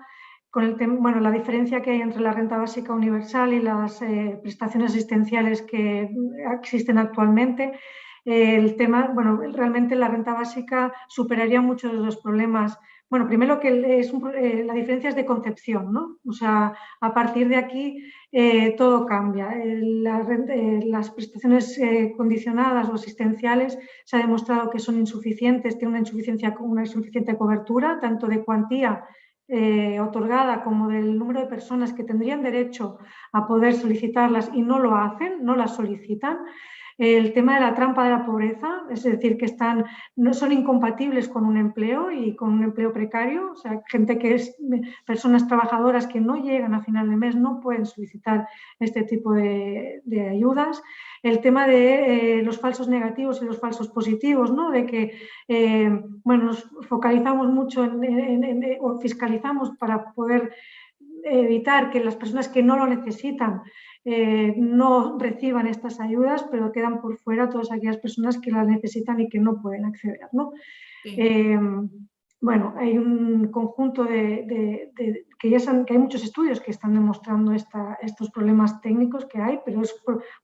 con el tema, bueno, la diferencia que hay entre la renta básica universal y las prestaciones asistenciales que existen actualmente. El tema, bueno, realmente la renta básica superaría muchos de los problemas. Bueno, primero que la diferencia es de concepción, ¿no? O sea, a partir de aquí todo cambia. Las prestaciones condicionadas o asistenciales se ha demostrado que son insuficientes, tienen una insuficiente cobertura, tanto de cuantía otorgada como del número de personas que tendrían derecho a poder solicitarlas y no lo hacen, no las solicitan. El tema de la trampa de la pobreza, es decir, que no son incompatibles con un empleo y con un empleo precario, o sea, personas trabajadoras que no llegan a final de mes no pueden solicitar este tipo de ayudas. El tema de los falsos negativos y los falsos positivos, ¿no? De que bueno, nos focalizamos mucho o fiscalizamos para poder evitar que las personas que no lo necesitan no reciban estas ayudas, pero quedan por fuera todas aquellas personas que las necesitan y que no pueden acceder, ¿no? Sí. Bueno, hay un conjunto que hay muchos estudios que están demostrando estos problemas técnicos que hay, pero es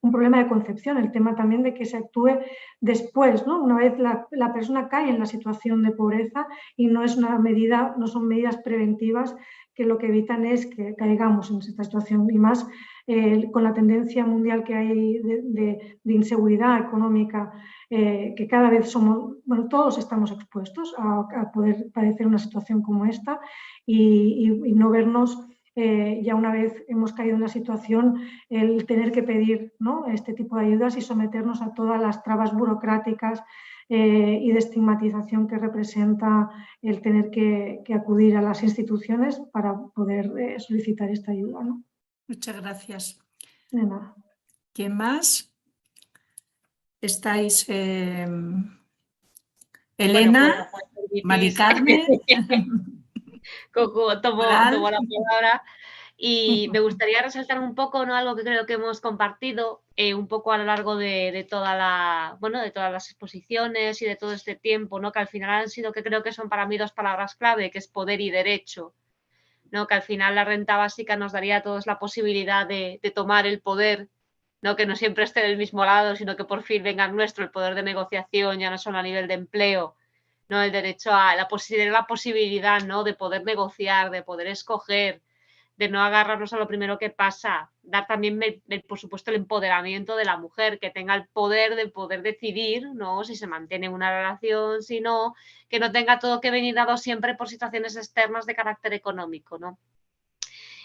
un problema de concepción, el tema también de que se actúe después, ¿no? Una vez la persona cae en la situación de pobreza, y no son medidas preventivas que lo que evitan es que caigamos en esta situación, y más con la tendencia mundial que hay de inseguridad económica, que cada vez todos estamos expuestos a poder padecer una situación como esta, y no vernos, ya una vez hemos caído en la situación, el tener que pedir, ¿no?, este tipo de ayudas y someternos a todas las trabas burocráticas y de estigmatización que representa el tener que acudir a las instituciones para poder solicitar esta ayuda, ¿no? Muchas gracias. De nada. ¿Quién más? ¿Estáis? Elena, pues, Mari Carmen. Tomo la palabra. Y me gustaría resaltar un poco, ¿no?, algo que creo que hemos compartido un poco a lo largo de todas las exposiciones y de todo este tiempo, ¿no?, que al final han sido, que creo que son para mí dos palabras clave, que es poder y derecho, ¿no?, que al final la renta básica nos daría a todos la posibilidad de tomar el poder, ¿no?, que no siempre esté del mismo lado, sino que por fin venga nuestro el poder de negociación, ya no solo a nivel de empleo, ¿no?, el derecho a la posibilidad, ¿no?, de poder negociar, de poder escoger, de no agarrarnos a lo primero que pasa, dar también, por supuesto, el empoderamiento de la mujer, que tenga el poder de poder decidir, ¿no?, si se mantiene una relación, si no, que no tenga todo que venir dado siempre por situaciones externas de carácter económico, ¿no?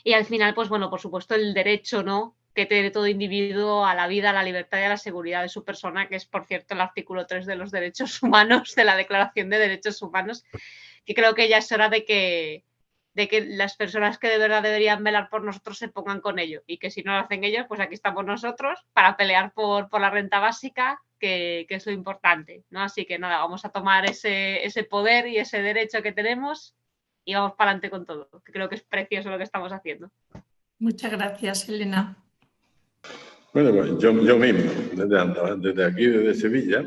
Y al final, pues bueno, por supuesto, el derecho, ¿no?, que tiene todo individuo a la vida, a la libertad y a la seguridad de su persona, que es, por cierto, el artículo 3 de los derechos humanos, de la Declaración de Derechos Humanos, que creo que ya es hora de que de que las personas que de verdad deberían velar por nosotros se pongan con ello y que si no lo hacen ellos, pues aquí estamos nosotros para pelear por la renta básica, que es lo importante, ¿no? Así que nada, vamos a tomar ese poder y ese derecho que tenemos y vamos para adelante con todo, que creo que es precioso lo que estamos haciendo. Muchas gracias, Elena. Bueno, pues yo mismo, desde aquí, desde Sevilla,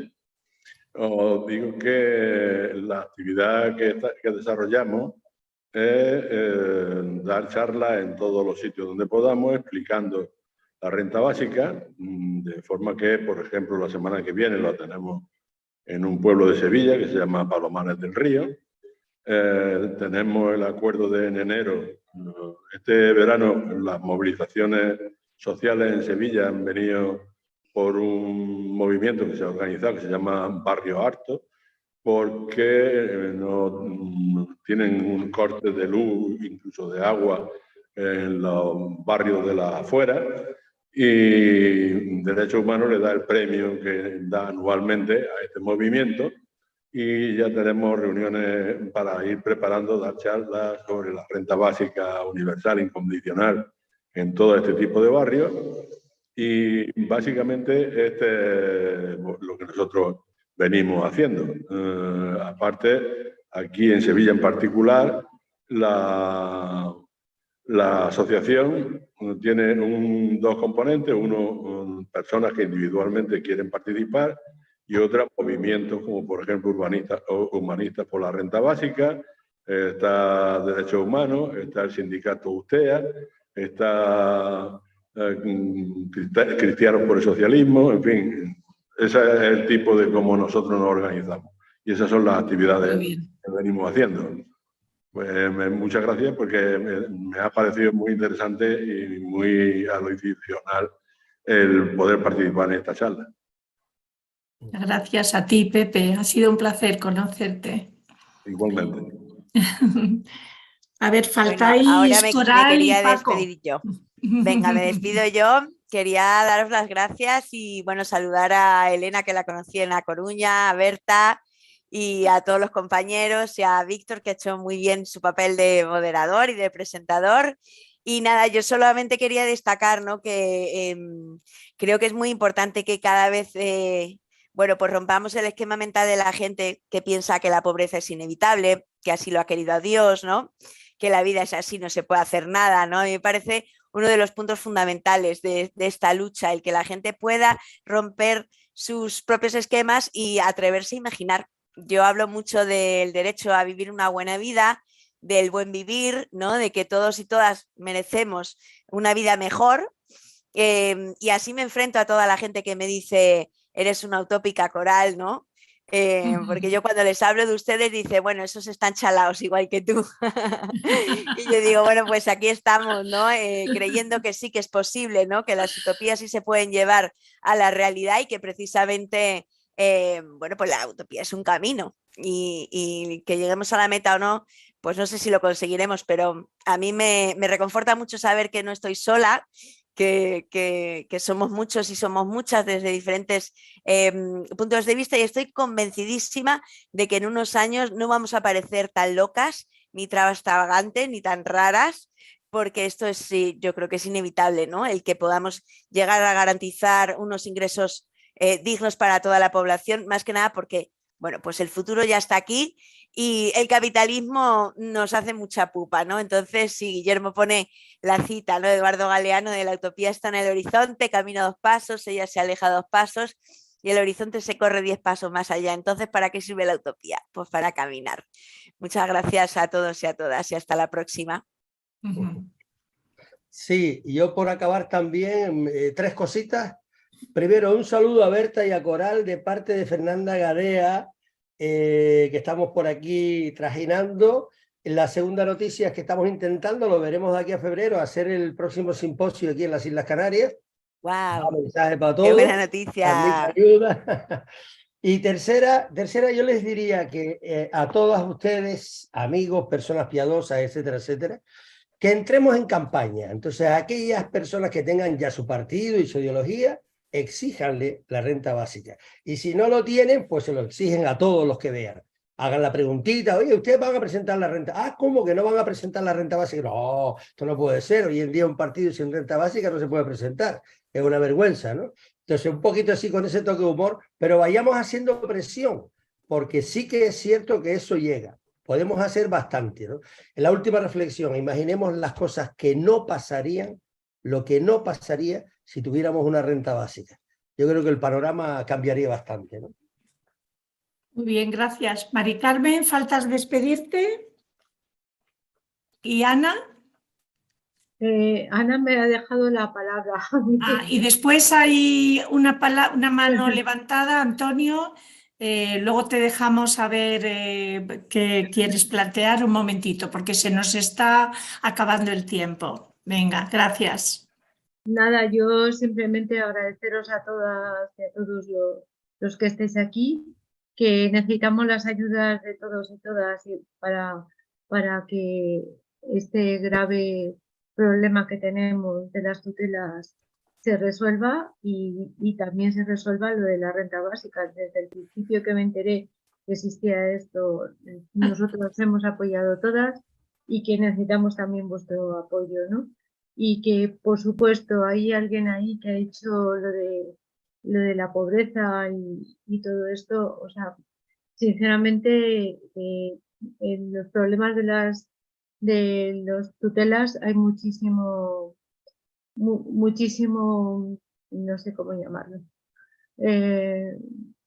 os digo que la actividad que desarrollamos es dar charlas en todos los sitios donde podamos, explicando la renta básica, de forma que, por ejemplo, la semana que viene lo tenemos en un pueblo de Sevilla que se llama Palomares del Río. Tenemos el acuerdo en enero. Este verano las movilizaciones sociales en Sevilla han venido por un movimiento que se ha organizado que se llama Barrio Harto, porque no tienen un corte de luz, incluso de agua, en los barrios de las afueras, y Derechos Humanos le da el premio que da anualmente a este movimiento, y ya tenemos reuniones para ir preparando, dar charlas sobre la renta básica universal incondicional en todo este tipo de barrios, y básicamente este es lo que nosotros venimos haciendo. Aparte, aquí en Sevilla en particular, la asociación tiene dos componentes, uno personas que individualmente quieren participar y otra movimientos como por ejemplo humanistas por la renta básica, está Derechos Humanos, está el sindicato USTEA, está Cristianos por el Socialismo, en fin, ese es el tipo de cómo nosotros nos organizamos. Y esas son las actividades que venimos haciendo. Pues muchas gracias porque me ha parecido muy interesante y muy adicional el poder participar en esta charla. Gracias a ti, Pepe. Ha sido un placer conocerte. Igualmente. A ver, faltáis bueno, ahora me quería y Paco. despedir yo. Venga, me despido yo. Quería daros las gracias y bueno, saludar a Elena, que la conocí en La Coruña, a Berta y a todos los compañeros y a Víctor, que ha hecho muy bien su papel de moderador y de presentador. Y nada, yo solamente quería destacar, ¿no?, que creo que es muy importante que cada vez bueno, pues rompamos el esquema mental de la gente que piensa que la pobreza es inevitable, que así lo ha querido Dios, ¿no?, que la vida es así, no se puede hacer nada, ¿no? A mí me parece uno de los puntos fundamentales de esta lucha, el que la gente pueda romper sus propios esquemas y atreverse a imaginar. Yo hablo mucho del derecho a vivir una buena vida, del buen vivir, ¿no?, de que todos y todas merecemos una vida mejor, y así me enfrento a toda la gente que me dice eres una utópica, Coral, ¿no? Porque yo cuando les hablo de ustedes dice, bueno, esos están chalaos igual que tú. Y yo digo, bueno, pues aquí estamos, ¿no? Creyendo que sí que es posible, ¿no?, que las utopías sí se pueden llevar a la realidad y que precisamente, bueno, pues la utopía es un camino y que lleguemos a la meta o no, pues no sé si lo conseguiremos, pero a mí me reconforta mucho saber que no estoy sola, que somos muchos y somos muchas desde diferentes puntos de vista, y estoy convencidísima de que en unos años no vamos a parecer tan locas, ni extravagantes, ni tan raras, porque esto es, sí, yo creo que es inevitable, ¿no?, el que podamos llegar a garantizar unos ingresos dignos para toda la población, más que nada porque, bueno, pues el futuro ya está aquí y el capitalismo nos hace mucha pupa, ¿no? Entonces, si Guillermo pone la cita, ¿no?, de Eduardo Galeano, de la utopía está en el horizonte, camina 2 pasos, ella se aleja 2 pasos y el horizonte se corre 10 pasos más allá. Entonces, ¿para qué sirve la utopía? Pues para caminar. Muchas gracias a todos y a todas y hasta la próxima. Sí, yo por acabar también, 3 cositas. Primero, un saludo a Berta y a Coral de parte de Fernanda Gadea, que estamos por aquí trajinando. La segunda noticia es que estamos intentando, lo veremos de aquí a febrero, hacer el próximo simposio aquí en las Islas Canarias. ¡Wow! Un mensaje para todos. ¡Qué buena noticia! Ayuda. Y tercera, yo les diría que a todas ustedes, amigos, personas piadosas, etcétera, etcétera, que entremos en campaña. Entonces, aquellas personas que tengan ya su partido y su ideología, exíjanle la renta básica. Y si no lo tienen, pues se lo exigen a todos los que vean. hagan la preguntita, oye, ¿ustedes van a presentar la renta? Ah, ¿cómo que no van a presentar la renta básica? No, esto no puede ser. Hoy en día un partido sin renta básica no se puede presentar. Es una vergüenza, ¿no? Entonces, un poquito así con ese toque de humor, pero vayamos haciendo presión, porque sí que es cierto que eso llega. Podemos hacer bastante, ¿no? En la última reflexión, imaginemos las cosas que no pasarían, lo que no pasaría si tuviéramos una renta básica. Yo creo que el panorama cambiaría bastante, ¿no? Muy bien, gracias. Mari Carmen, ¿faltas despedirte? ¿Y Ana? Ana me ha dejado la palabra. Y después hay una mano levantada, Antonio. Luego te dejamos saber qué quieres plantear un momentito, porque se nos está acabando el tiempo. Venga, gracias. Nada, yo simplemente agradeceros a todas y a todos los que estéis aquí, que necesitamos las ayudas de todos y todas para que este grave problema que tenemos de las tutelas se resuelva y también se resuelva lo de la renta básica. Desde el principio que me enteré que existía esto, nosotros hemos apoyado todas y que necesitamos también vuestro apoyo, ¿no? Y que, por supuesto, hay alguien ahí que ha hecho lo de la pobreza y todo esto. O sea, sinceramente, en los problemas de los tutelas hay muchísimo, no sé cómo llamarlo,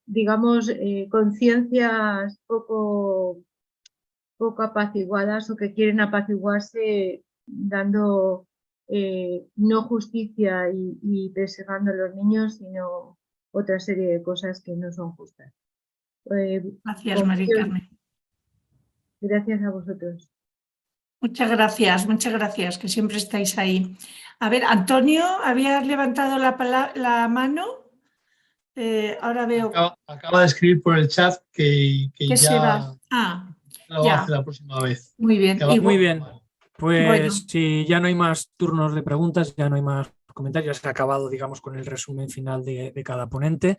digamos, conciencias poco apaciguadas o que quieren apaciguarse dando no justicia y perseguando a los niños, sino otra serie de cosas que no son justas. Gracias, Mari Carmen. Gracias a vosotros. Muchas gracias, que siempre estáis ahí. A ver, Antonio, ¿habías levantado la mano? Ahora veo... Acaba de escribir por el chat que ¿Qué se va? lo hace la próxima vez. Muy bien. Muy bien. Pues Bueno. si ya no hay más turnos de preguntas, ya no hay más comentarios, ya se ha acabado, digamos, con el resumen final de cada ponente.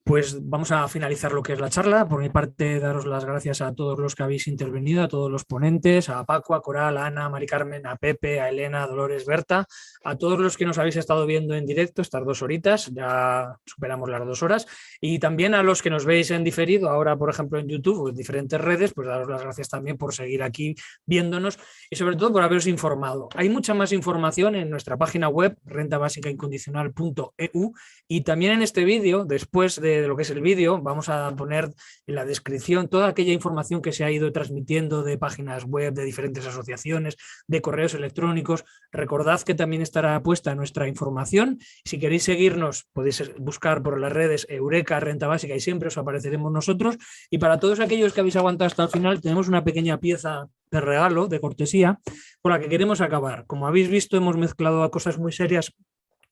Pues vamos a finalizar lo que es la charla. Por mi parte, daros las gracias a todos los que habéis intervenido, a todos los ponentes, a Paco, a Coral, a Ana, a Mari Carmen, a Pepe, a Elena, a Dolores, Berta, a todos los que nos habéis estado viendo en directo estas 2 horitas, ya superamos las 2 horas, y también a los que nos veis en diferido, ahora por ejemplo en YouTube o en diferentes redes, pues daros las gracias también por seguir aquí viéndonos y sobre todo por haberos informado. Hay mucha más información en nuestra página web, rentabasicaincondicional.eu, y también en este vídeo, después de lo que es el vídeo, vamos a poner en la descripción toda aquella información que se ha ido transmitiendo de páginas web, de diferentes asociaciones, de correos electrónicos. Recordad que también estará puesta nuestra información. Si queréis seguirnos, podéis buscar por las redes Eureka Renta Básica y siempre os apareceremos nosotros. Y para todos aquellos que habéis aguantado hasta el final, tenemos una pequeña pieza de regalo, de cortesía, con la que queremos acabar. Como habéis visto, hemos mezclado a cosas muy serias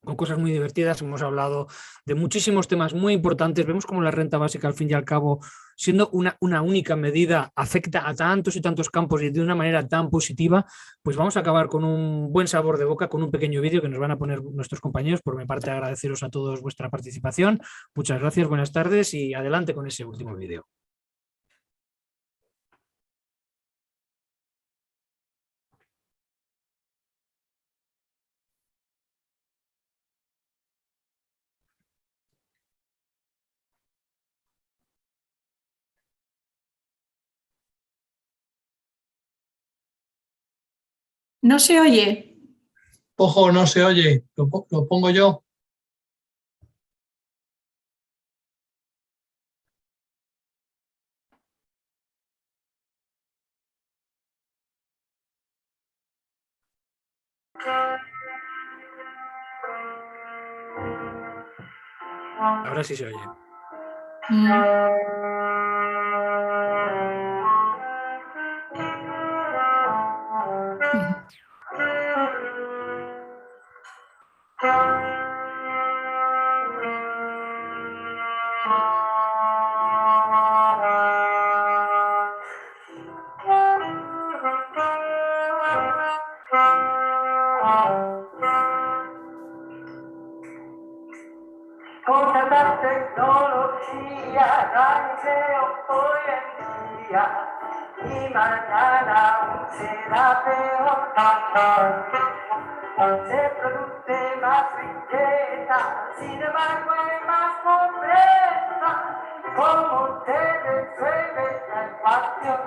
con cosas muy divertidas, hemos hablado de muchísimos temas muy importantes, vemos como la renta básica al fin y al cabo, siendo una única medida, afecta a tantos y tantos campos y de una manera tan positiva, pues vamos a acabar con un buen sabor de boca, con un pequeño vídeo que nos van a poner nuestros compañeros. Por mi parte, agradeceros a todos vuestra participación, muchas gracias, buenas tardes y adelante con ese último vídeo. No se oye. Ojo, no se oye. Lo pongo yo. Ahora sí se oye. Con tanta tecnología, radio hoy en día. día y mañana aún será peor. Se produce más riqueza, sin embargo hay más pobreza. ¿Cómo se resuelve la ecuación?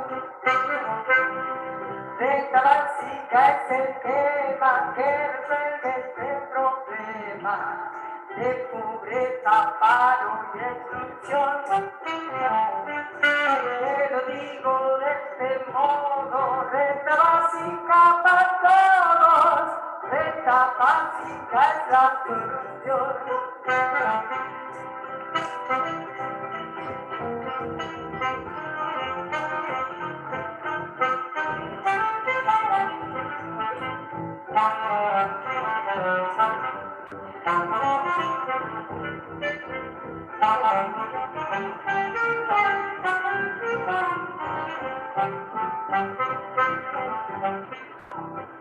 Renta básica es el tema que resuelve este problema de pobreza, paro y exclusión. Te lo digo de este modo, renta básica para todos, renta básica es la solución.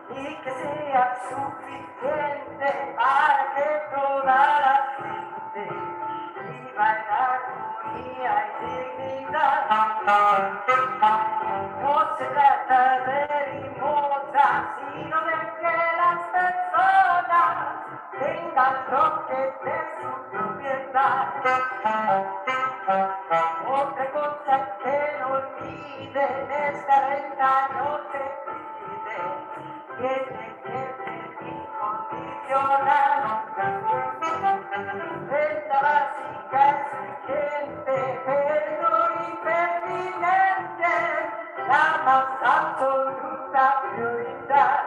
Y que sea suficiente para que toda la gente viva en armonía y dignidad. No se trata de limosna, sino de que las personas tengan lo que es de su propiedad. Otra cosa que no olviden, esta renta no se pide, tiene que ser incondicional. Renta básica es urgente, pero impertinente, la más absoluta prioridad.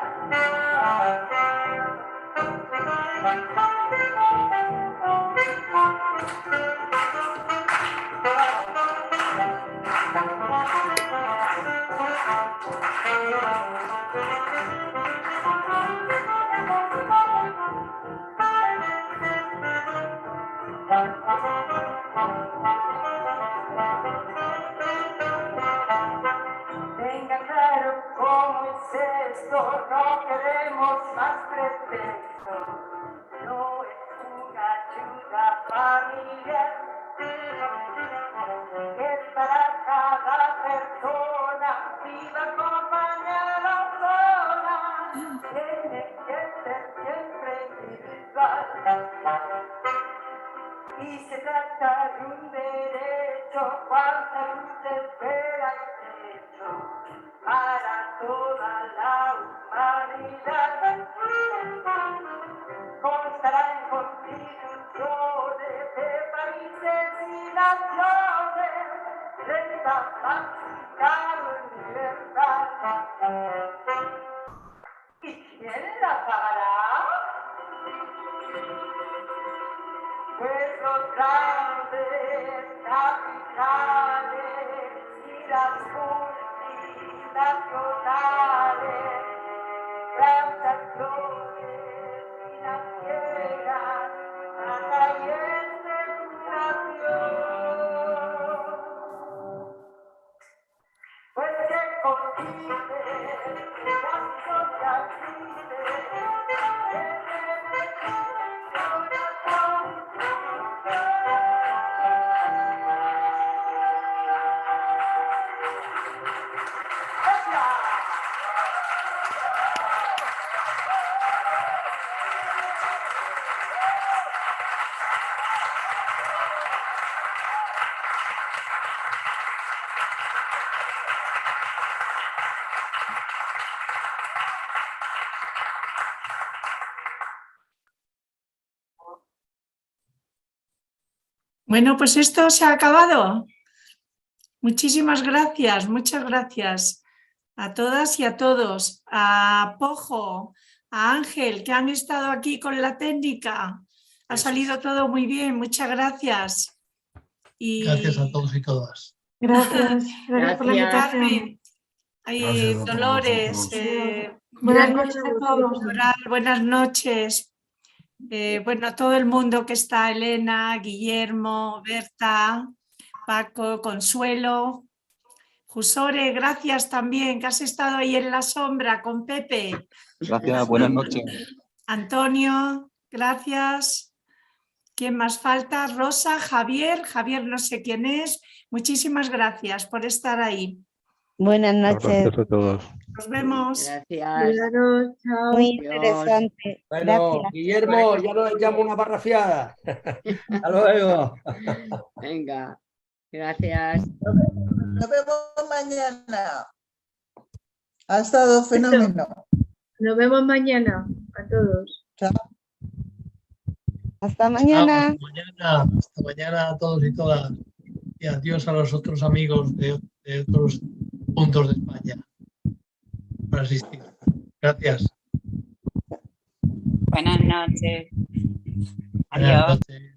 Tenga claro cómo es esto, no queremos más pretextos, no es una ayuda familiar, es para cada persona, viva acompañada sola, tiene que ser siempre individual. Y se trata de un derecho, cuánta luz espera el techo para toda la humanidad. Constará en constituciones de países y naciones, renta básica en libertad. ¿Y quién la pagará? Pues los grandes capitales y las multinacionales, transacciones financieras, trata y especulación. Pues que consiste la sociedad Bueno, pues esto se ha acabado. Muchísimas gracias, muchas gracias a todas y a todos, a Pojo, a Ángel, que han estado aquí con la técnica. Ha salido todo muy bien, muchas gracias. Y... Gracias a todos y todas. Gracias, gracias por la invitación. Dolores, buenas noches a todos. Buenas noches. Bueno, a todo el mundo que está, Elena, Guillermo, Berta, Paco, Consuelo, Jusore, gracias también, que has estado ahí en la sombra con Pepe. Gracias, buenas noches. Antonio, gracias. ¿Quién más falta? Rosa, Javier no sé quién es. Muchísimas gracias por estar ahí. Buenas noches. Gracias a todos. Nos vemos. Gracias. Cuidaros, chao. Muy Adiós. interesante. Bueno, Gracias. Guillermo, ya nos echamos una barrafiada. Hasta luego. Venga, gracias. Nos vemos mañana. Ha estado fenómeno. Nos vemos mañana a todos. Chao. Hasta mañana. Hasta mañana a todos y todas. Y adiós a los otros amigos de otros puntos de España por asistir. Gracias. Buenas noches. Buenas Adiós. noches.